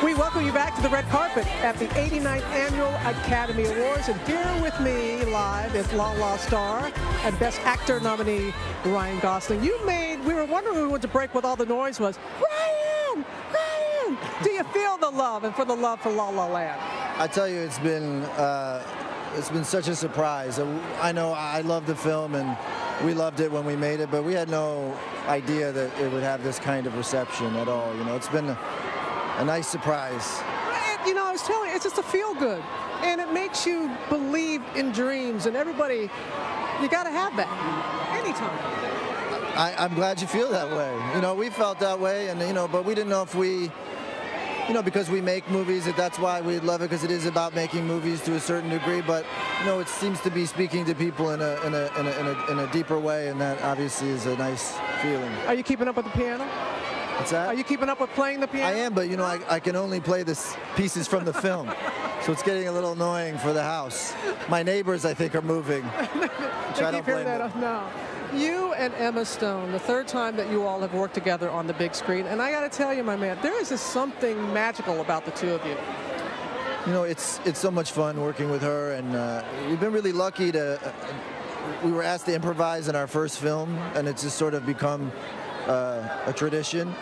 We welcome you back to the red carpet at the 89th Annual Academy Awards. And here with me live is La La star and Best Actor nominee Ryan Gosling. We were wondering when we went to break what all the noise was. Ryan! Do you feel the love and for the love for La La Land? I tell you, it's been such a surprise. I know I love the film and we loved it when we made it, but we had no idea that it would have this kind of reception at all. It's been a nice surprise. I was telling you, it's just a feel-good. And it makes you believe in dreams. And everybody, you got to have that anytime. I'm glad you feel that way. We felt that way, and but we didn't know if we, because we make movies, that's why we love it, because it is about making movies to a certain degree. But it seems to be speaking to people in a deeper way, and that obviously is a nice feeling. Are you keeping up with the piano? What's that? Are you keeping up with playing the piano? I am, but I can only play the pieces from the film, so it's getting a little annoying for the house. My neighbors, I think, are moving. Which I don't blame them. No. You and Emma Stone, the third time that you all have worked together on the big screen, and I got to tell you, my man, there is just something magical about the two of you. It's so much fun working with her, and we've been really lucky to. We were asked to improvise in our first film, and it's just sort of become a tradition,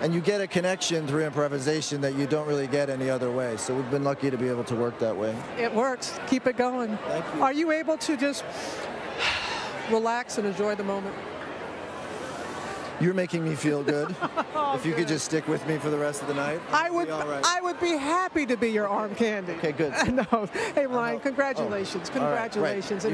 and you get a connection through improvisation that you don't really get any other way. So we've been lucky to be able to work that way. It works. Keep it going. Thank you. Are you able to just relax and enjoy the moment? You're making me feel good. If you could just stick with me for the rest of the night, I would be happy to be your arm candy. Okay, good. No, hey Ryan, congratulations, congratulations. Right.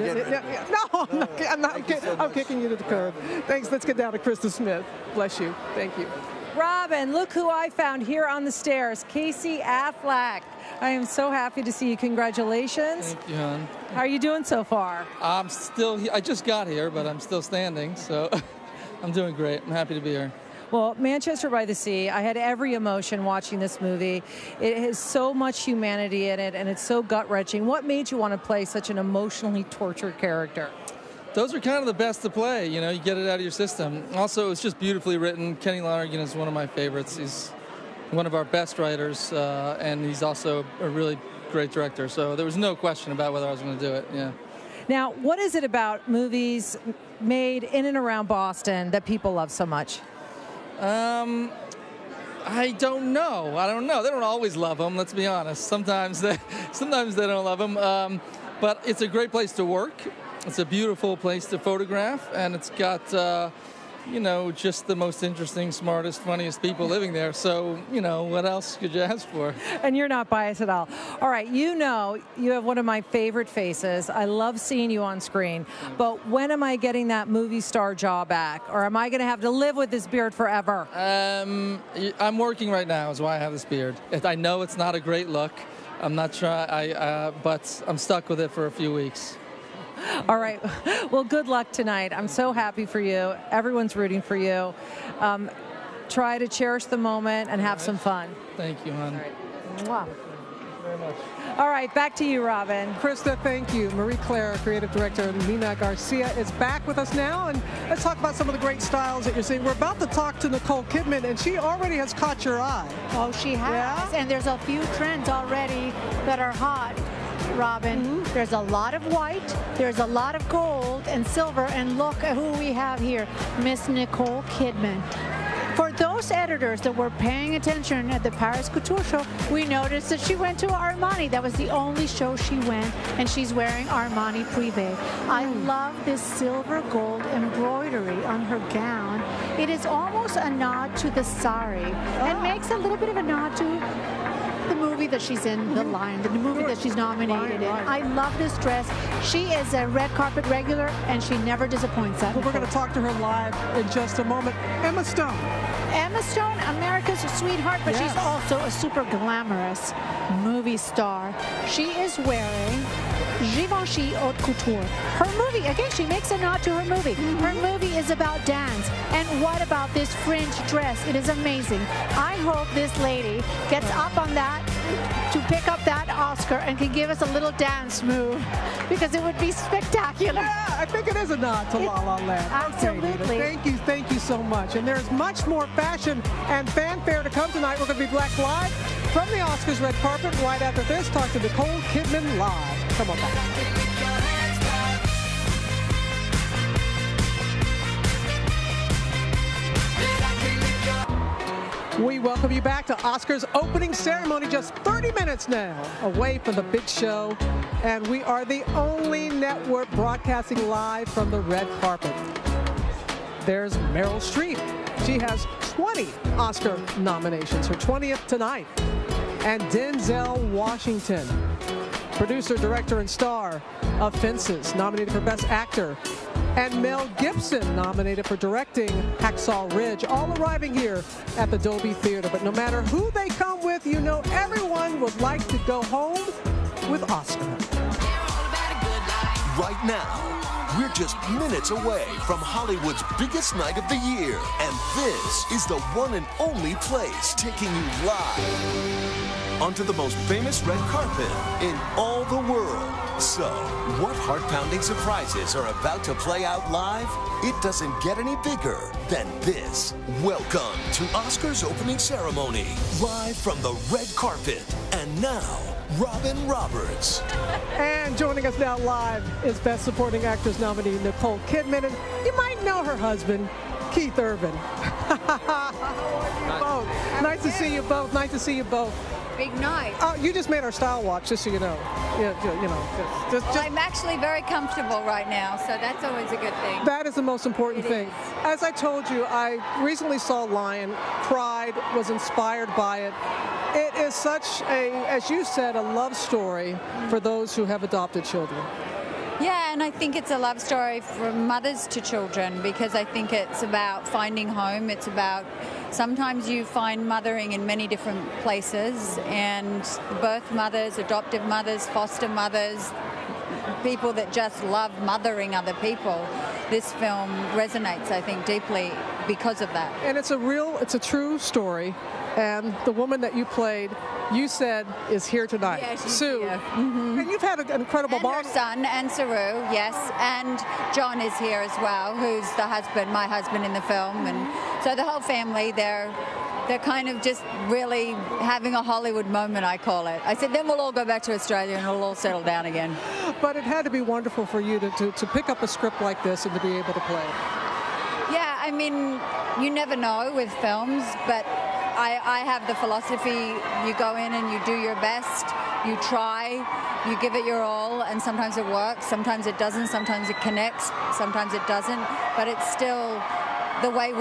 I'm kicking you to the curb. Thanks. Let's get down to Krista Smith. Bless you. Thank you. Robin, look who I found here on the stairs, Casey Affleck. I am so happy to see you. Congratulations. Thank you, hon. How are you doing so far? I'm still here. I just got here, but I'm still standing, so I'm doing great. I'm happy to be here. Well, Manchester by the Sea, I had every emotion watching this movie. It has so much humanity in it, and it's so gut-wrenching. What made you want to play such an emotionally tortured character? Those are kind of the best to play, you know, you get it out of your system. Also, it's just beautifully written. Kenny Lonergan is one of my favorites. He's one of our best writers, and he's also a really great director. So there was no question about whether I was going to do it, yeah. Now, what is it about movies made in and around Boston that people love so much? I don't know. I don't know. They don't always love them, let's be honest. Sometimes they don't love them. But it's a great place to work. It's a beautiful place to photograph, and it's got, you know, just the most interesting, smartest, funniest people living there. So, you know, what else could you ask for? And you're not biased at all. All right, you know, you have one of my favorite faces. I love seeing you on screen. But when am I getting that movie star jaw back? Or am I going to have to live with this beard forever? I'm working right now, is why I have this beard. I know it's not a great look. I'm not trying, but I'm stuck with it for a few weeks. All right. Well, good luck tonight. I'm so happy for you. Everyone's rooting for you. Try to cherish the moment and have some fun. Thank you, hon. Mwah. Very much. All right, back to you, Robin. Krista, thank you. Marie-Claire, creative director, Nina Garcia is back with us now, and let's talk about some of the great styles that you're seeing. We're about to talk to Nicole Kidman, and she already has caught your eye. Oh, she has. Yeah? And there's a few trends already that are hot, Robin. There's a lot of white, there's a lot of gold and silver, and look at who we have here, Miss Nicole Kidman. For those editors that were paying attention at the Paris Couture Show, we noticed that she went to Armani. That was the only show she went, and she's wearing Armani Privé. I love this silver gold embroidery on her gown. It is almost a nod to the sari, and makes a little bit of a nod to the movie that she's in, The Lion, the movie that she's nominated in. I love this dress. She is a red carpet regular, and she never disappoints that. Well, we're going to talk to her live in just a moment. Emma Stone. Emma Stone, America's sweetheart, but she's also a super glamorous movie star. She is wearing Givenchy Haute Couture. Her movie, again, she makes a nod to her movie. Her movie is about dance. And what about this fringe dress? It is amazing. I hope this lady gets up on that to pick up that Oscar and can give us a little dance move, because it would be spectacular. Yeah, I think it is a nod to La La Land. Absolutely. Okay, thank you so much. And there's much more fashion and fanfare to come tonight. We're going to be back live from the Oscars red carpet right after this. Talk to Nicole Kidman live. Come on back. We welcome you back to Oscars opening ceremony, just 30 minutes now away from the big show. And we are the only network broadcasting live from the red carpet. There's Meryl Streep. She has 20 Oscar nominations, her 20th tonight. And Denzel Washington, producer, director, and star of Fences, nominated for Best Actor. And Mel Gibson, nominated for directing Hacksaw Ridge, all arriving here at the Dolby Theatre. But no matter who they come with, you know everyone would like to go home with Oscar. Right now, we're just minutes away from Hollywood's biggest night of the year. And this is the one and only place taking you live onto the most famous red carpet in all the world. So, what heart-pounding surprises are about to play out live? It doesn't get any bigger than this. Welcome to Oscars opening ceremony, live from the red carpet. And now, Robin Roberts. And joining us now live is Best Supporting Actress nominee Nicole Kidman. And you might know her husband, Keith Urban. How are you both? Nice to see you both. Nice to see you both. Big night. Oh, you just made our style watch, just so you know. Well, I'm actually very comfortable right now, so that's always a good thing. That is the most important thing. As I told you, I recently saw Lion, cried, was inspired by it. It is such a, as you said, a love story for those who have adopted children. Yeah, and I think it's a love story from mothers to children because I think it's about finding home. It's about sometimes you find mothering in many different places, and birth mothers, adoptive mothers, foster mothers, people that just love mothering other people. This film resonates, I think, deeply because of that. And it's a true story. And the woman that you played, you said, is here tonight. Yeah, she's Sue. here. Mm-hmm. And you've had an incredible bond. Her son, and Saru, yes. And John is here as well, who's the husband, my husband in the film. And so the whole family, they're kind of just really having a Hollywood moment, I call it. I said, then we'll all go back to Australia and it'll all settle down again. But it had to be wonderful for you to pick up a script like this and to be able to play it. Yeah, I mean, you never know with films, but I have the philosophy, you go in and you do your best, you try, you give it your all, and sometimes it works, sometimes it doesn't, sometimes it connects, sometimes it doesn't, but it's still the way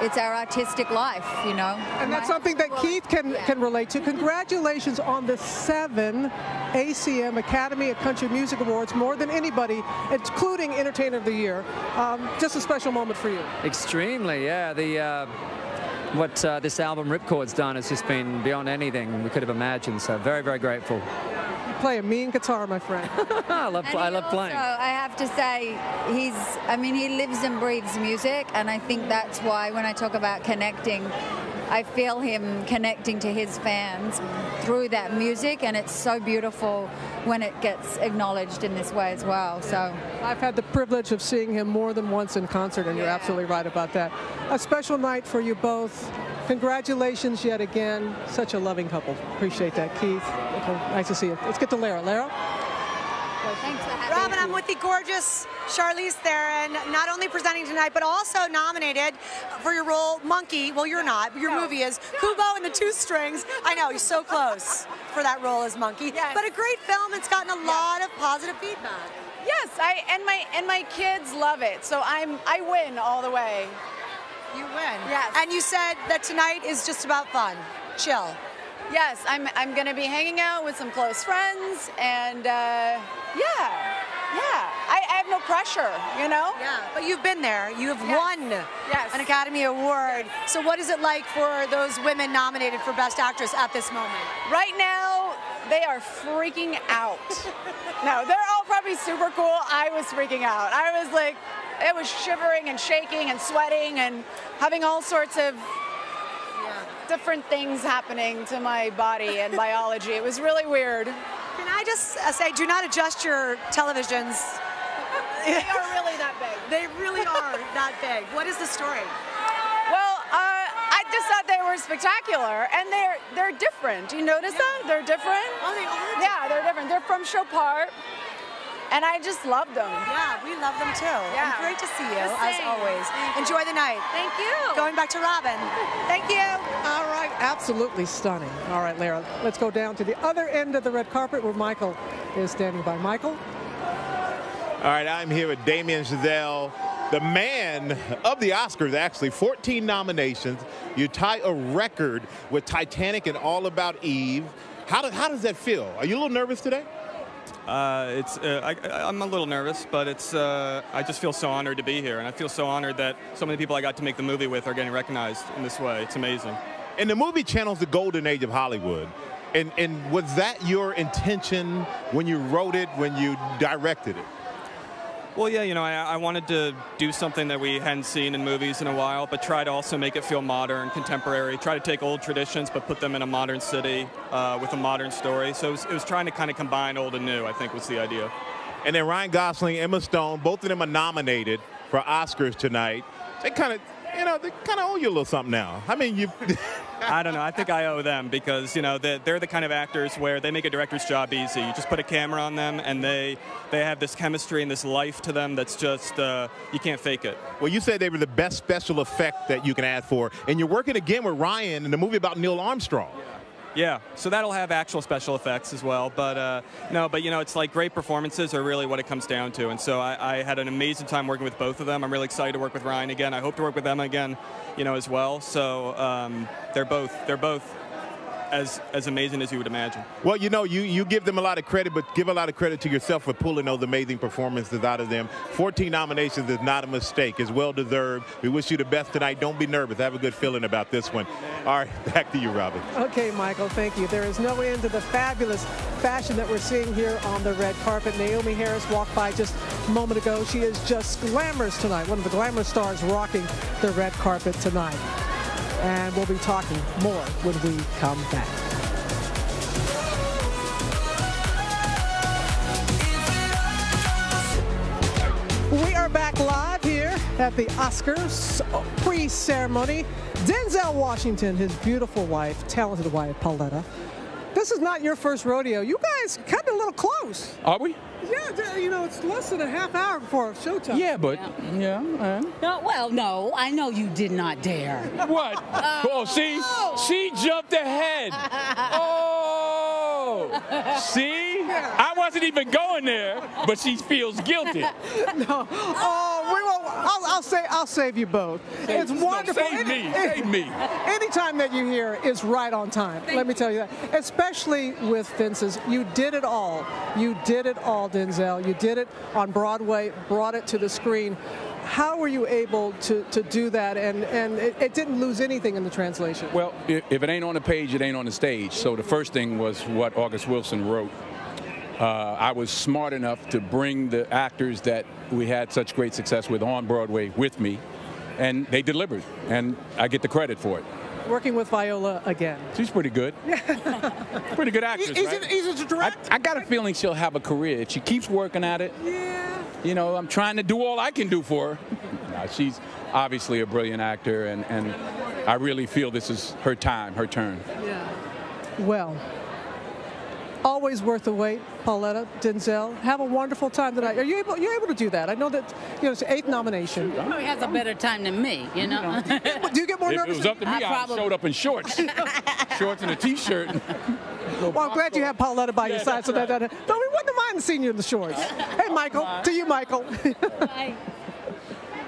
it's our artistic life, you know. And that's something that Keith can relate to. Congratulations on the 7 ACM Academy of Country Music Awards, more than anybody, including Entertainer of the Year. Just a special moment for you. Extremely, yeah. What this album Ripcord's done has just been beyond anything we could have imagined, so very, very grateful. You play a mean guitar, my friend. I love playing. I have to say, he lives and breathes music, and I think that's why when I talk about connecting, I feel him connecting to his fans through that music, and it's so beautiful when it gets acknowledged in this way as well. So I've had the privilege of seeing him more than once in concert, and you're absolutely right about that. A special night for you both. Congratulations yet again. Such a loving couple. Appreciate that, Keith. Nice to see you. Let's get to Lara. Lara? Thanks for having me. Robin, I'm with the gorgeous Charlize Theron, not only presenting tonight, but also nominated for your role, Monkey. Well, you're not. Your movie is Kubo and the Two Strings. I know, he's so close for that role as Monkey. Yes. But a great film. It's gotten a lot of positive feedback. Yes, and my kids love it. So I win all the way. You win. Yes. And you said that tonight is just about fun. Chill. Yes, I'm going to be hanging out with some close friends, and I have no pressure, you know? Yeah, but you've been there. You have won an Academy Award. So what is it like for those women nominated for Best Actress at this moment? Right now, they are freaking out. No, they're all probably super cool. I was freaking out. I was like, it was shivering and shaking and sweating and having all sorts of different things happening to my body and biology. It was really weird. Can I just say, do not adjust your televisions. They are really that big. They really are that big. What is the story? Well, I just thought they were spectacular, and they're different. Do you notice that? They're different? Oh, they are? Yeah, they're different. They're from Chopard, and I just love them. Yeah, we love them too. Yeah. And great to see you, as always. Enjoy the night. Thank you. Going back to Robin. Thank you. All right, absolutely stunning. All right, Lara, let's go down to the other end of the red carpet where Michael is standing by. Michael? All right, I'm here with Damien Chazelle, the man of the Oscars, actually. 14 nominations. You tie a record with Titanic and All About Eve. How does that feel? Are you a little nervous today? I'm a little nervous, but I just feel so honored to be here, and I feel so honored that so many people I got to make the movie with are getting recognized in this way. It's amazing. And the movie channels the golden age of Hollywood. And was that your intention when you wrote it, when you directed it? Well, yeah, you know, I wanted to do something that we hadn't seen in movies in a while, but try to also make it feel modern, contemporary, try to take old traditions but put them in a modern city with a modern story. So it was trying to kind of combine old and new, I think, was the idea. And then Ryan Gosling, Emma Stone, both of them are nominated for Oscars tonight. They kind of owe you a little something now. I mean, you... I don't know. I think I owe them because, you know, they're the kind of actors where they make a director's job easy. You just put a camera on them, and they have this chemistry and this life to them that's just, you can't fake it. Well, you said they were the best special effect that you can ask for, and you're working again with Ryan in the movie about Neil Armstrong. Yeah, so that'll have actual special effects as well. But no, but you know, it's like great performances are really what it comes down to. And so I had an amazing time working with both of them. I'm really excited to work with Ryan again. I hope to work with Emma again, you know, as well. So they're both as amazing as you would imagine. Well, you know, you give them a lot of credit, but give a lot of credit to yourself for pulling those amazing performances out of them. 14 nominations is not a mistake. It's well-deserved. We wish you the best tonight. Don't be nervous. Have a good feeling about this one. All right, back to you, Robin. Okay, Michael, thank you. There is no end to the fabulous fashion that we're seeing here on the red carpet. Naomi Harris walked by just a moment ago. She is just glamorous tonight, one of the glamorous stars rocking the red carpet tonight. And we'll be talking more when we come back. We are back live here at the Oscars pre-ceremony. Denzel Washington, his beautiful wife, talented wife, Pauletta. This is not your first rodeo. You guys cut a little close. Are we? Yeah, you know, it's less than a half hour before showtime. Yeah, but, yeah. No, well, no, I know you did not dare. What? Oh, see? She jumped ahead. Oh! See? I wasn't even going there, but she feels guilty. No. Oh, we won't. I'll save you both. It's wonderful. Save me. Save me. Anytime that you hear is right on time. Let me tell you that. Especially with fences. You did it all. You did it all, Denzel. You did it on Broadway, brought it to the screen. How were you able to do that, and it didn't lose anything in the translation? Well, if it ain't on the page, it ain't on the stage. So the first thing was what August Wilson wrote. I was smart enough to bring the actors that we had such great success with on Broadway with me, and they delivered, and I get the credit for it. Working with Viola again. She's pretty good. Pretty good actress, right? Easy to direct? I got a feeling she'll have a career. If she keeps working at it, you know, I'm trying to do all I can do for her. She's obviously a brilliant actor, and I really feel this is her time, her turn. Yeah. Well, always worth the wait, Pauletta, Denzel. Have a wonderful time tonight. You're able to do that? I know that, you know, it's the 8th nomination. He probably has a better time than me, you know. Do you get more nervous? If it was up to me, I showed up in shorts. Shorts and a T-shirt. Well, I'm glad you have Pauletta by your side. So that, no, we wouldn't have minded seeing you in the shorts. Hey, Michael. To you, Michael.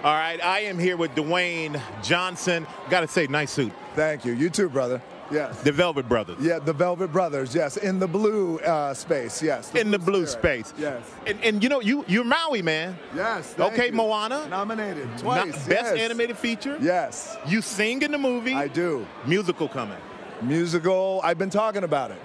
All right, I am here with Dwayne Johnson. Got to say, nice suit. Thank you. You too, brother. Yes. The Velvet Brothers. Yeah, the Velvet Brothers, yes. In the blue space, yes. In the blue space. Yes. And you know, you're Maui, man. Yes. Okay, you. Moana. Nominated twice. Best animated feature. Yes. You sing in the movie. I do. Musical coming. Musical, I've been talking about it.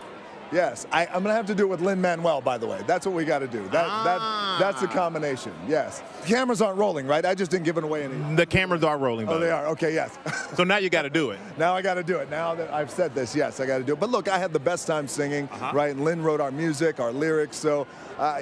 Yes, I'm going to have to do it with Lin-Manuel, by the way. That's what we got to do. That's the combination, yes. Cameras aren't rolling, right? I just didn't give it away any. The cameras are rolling, Oh, they are? Okay, yes. So now you got to do it. Now I got to do it. Now that I've said this, yes, I got to do it. But look, I had the best time singing, right? And Lin wrote our music, our lyrics. So,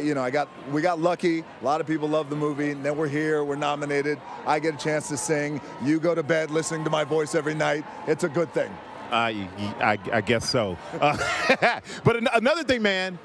you know, we got lucky. A lot of people love the movie. And then we're here. We're nominated. I get a chance to sing. You go to bed listening to my voice every night. It's a good thing. I guess so. But another thing, man,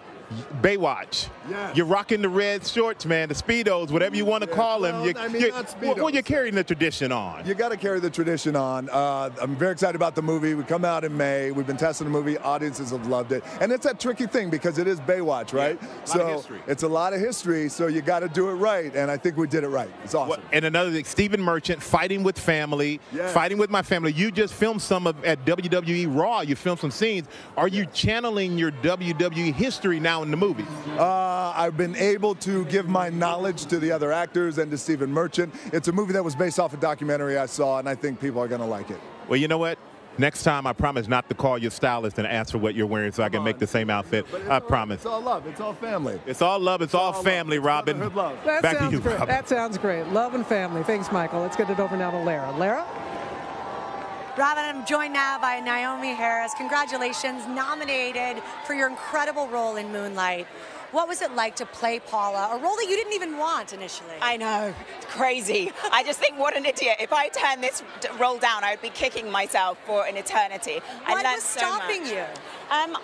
Baywatch. Yeah. You're rocking the red shorts, man, the Speedos, whatever you want to call them. Well, I mean, not Speedos. Well, you're carrying the tradition on. You got to carry the tradition on. I'm very excited about the movie. We come out in May. We've been testing the movie. Audiences have loved it. And it's that tricky thing because it is Baywatch, right? Yeah, so it's a lot of history, so you got to do it right. And I think we did it right. It's awesome. Well, and another thing, Stephen Merchant, Fighting with Family, Fighting with My Family. You just filmed some at WWE Raw. You filmed some scenes. Are you channeling your WWE history now in the movie? I've been able to give my knowledge to the other actors and to Stephen Merchant. It's a movie that was based off a documentary I saw, and I think people are going to like it. Well, you know what? Next time, I promise not to call your stylist and ask for what you're wearing so I can make the same outfit. I promise. It's all love. It's all family. It's all love. It's all family, Robin. That Back sounds to you, great. Robin. That sounds great. Love and family. Thanks, Michael. Let's get it over now to Lara. Lara? Robin, I'm joined now by Naomi Harris. Congratulations, nominated for your incredible role in Moonlight. What was it like to play Paula, a role that you didn't even want initially? I know, it's crazy. I just think, what an idiot. If I turned this role down, I'd be kicking myself for an eternity. What was stopping you?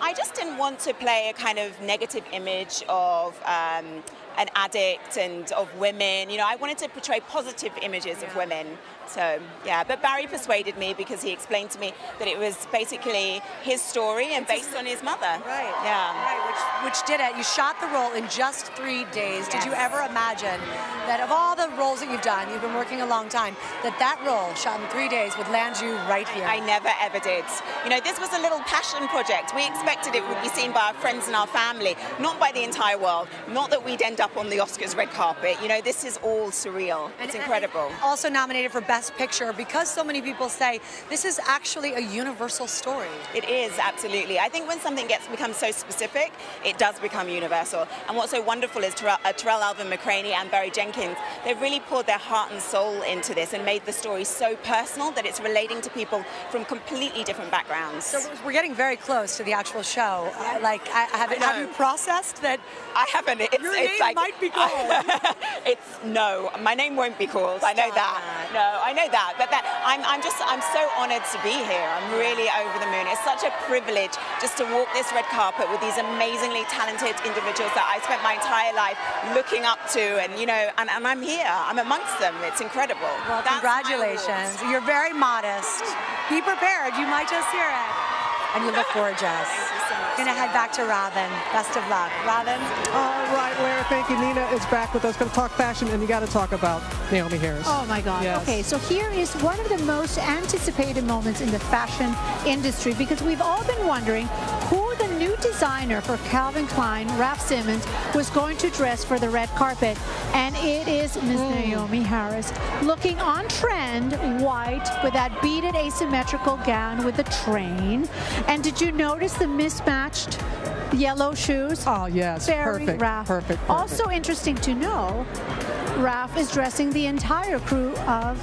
I just didn't want to play a kind of negative image of an addict and of women. You know, I wanted to portray positive images of women. So, yeah, but Barry persuaded me because he explained to me that it was basically his story and based on his mother. Right. Yeah. Right, which did it. You shot the role in just 3 days. Did you ever imagine that of all the roles that you've done, you've been working a long time, that role shot in 3 days would land you right here? I never ever did. You know, this was a little passion project. We expected it would be seen by our friends and our family, not by the entire world. Not that we'd end up on the Oscars red carpet. You know, this is all surreal. It's incredible. Also nominated for Best Picture because so many people say this is actually a universal story. It is, absolutely. I think when something becomes so specific, it does become universal. And what's so wonderful is Terrell Alvin McCraney and Barry Jenkins, they've really poured their heart and soul into this and made the story so personal that it's relating to people from completely different backgrounds. So we're getting very close to the actual show. Have you processed that? I haven't. Your name might be called. No, my name won't be called. I know that. No, I know that. But I'm so honored to be here. I'm really over the moon. It's such a privilege just to walk this red carpet with these amazingly talented individuals that I spent my entire life looking up to, and you know, and I'm here. I'm amongst them. It's incredible. Well, congratulations. You're very modest. Be prepared. You might just hear it. And you look gorgeous. Thank you so much. Gonna head back to Robin. Best of luck. Robin? All right, Lara, thank you. Nina is back with us. Going to talk fashion, and you got to talk about Naomi Harris. Oh, my God. Yes. Okay, so here is one of the most anticipated moments in the fashion industry because we've all been wondering who the new designer for Calvin Klein, Raf Simons, was going to dress for the red carpet. And it is Ms. Naomi Harris, looking on trend, white, with that beaded asymmetrical gown with the train. And did you notice the mismatched yellow shoes? Oh, yes. Very Perfect. Raf. Perfect. Also interesting to know, Raf is dressing the entire crew of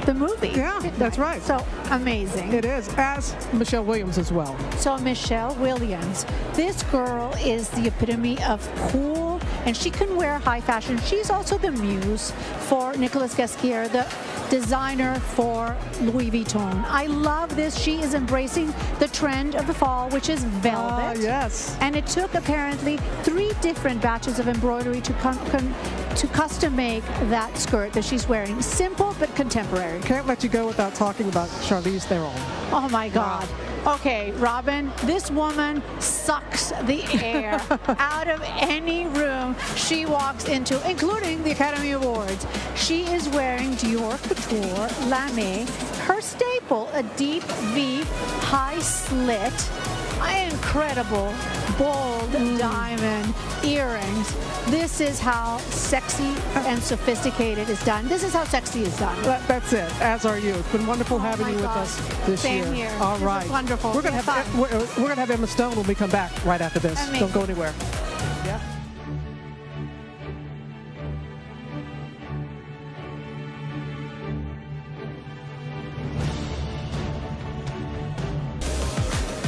the movie. Yeah, that's right. So amazing. It is, as Michelle Williams as well. So Michelle Williams, this girl is the epitome of cool, and she can wear high fashion. She's also the muse for Nicolas Ghesquière, the designer for Louis Vuitton. I love this. She is embracing the trend of the fall, which is velvet. Yes. And it took apparently 3 different batches of embroidery to custom make that skirt that she's wearing. Simple but contemporary. Can't let you go without talking about Charlize Theron. Oh my God. Okay, Robin, this woman sucks the air out of any room she walks into, including the Academy Awards. She is wearing Dior Couture Lame, her staple, a deep V high slit, incredible bold diamond earrings. This is how sexy and sophisticated is done. This is how sexy is done. That's it. As are you. It's been wonderful having you with us this year. Same here. All right. This is wonderful. We're gonna have Emma Stone when we come back right after this. Amazing. Don't go anywhere. Yeah.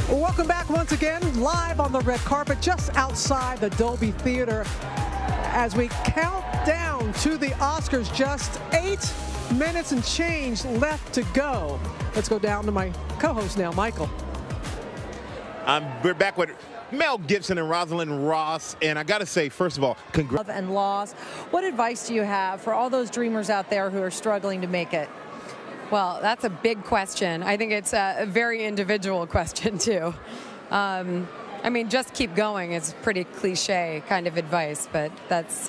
Welcome back once again, live on the red carpet, just outside the Dolby Theatre, as we count down to the Oscars. Just 8 minutes and change left to go. Let's go down to my co-host now, Michael. We're back with Mel Gibson and Rosalind Ross, and I got to say, first of all, congrats. Love and loss. What advice do you have for all those dreamers out there who are struggling to make it? Well, that's a big question. I think it's a very individual question, too. I mean, just keep going. It's pretty cliche kind of advice, but that's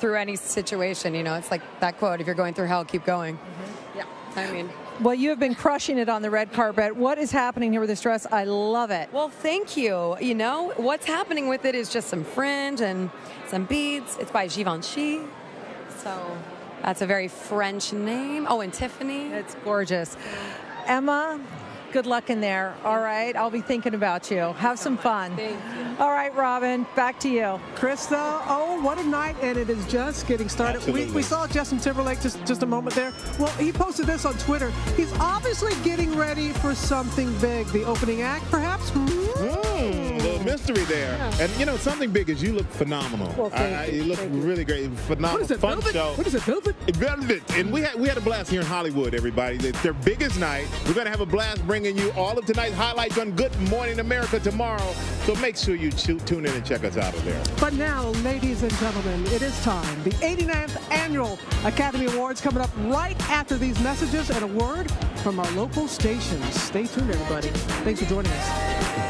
through any situation, you know, it's like that quote, if you're going through hell, keep going. Yeah, I mean. Well, you have been crushing it on the red carpet. What is happening here with this dress? I love it. Well, thank you. You know, what's happening with it is just some fringe and some beads. It's by Givenchy. So that's a very French name. Oh, and Tiffany. It's gorgeous. Emma, good luck in there. All right. I'll be thinking about you. Have some fun. Thank you. All right, Robin, back to you. Krista, oh, what a night, and it is just getting started. We saw Justin Timberlake just a moment there. Well, he posted this on Twitter. He's obviously getting ready for something big. The opening act, perhaps? A little mystery there. Yeah. And, you know, something big is you look phenomenal. Well, thank you. You look really great. Phenomenal. What is it, fun velvet? show. What is it, velvet? Velvet. And we had a blast here in Hollywood, everybody. It's their biggest night. We're going to have a blast bringing you all of tonight's highlights on Good Morning America tomorrow. So make sure you tune in and check us out of there. But now, ladies and gentlemen, it is time. The 89th Annual Academy Awards coming up right after these messages and a word from our local stations. Stay tuned, everybody. Thanks for joining us.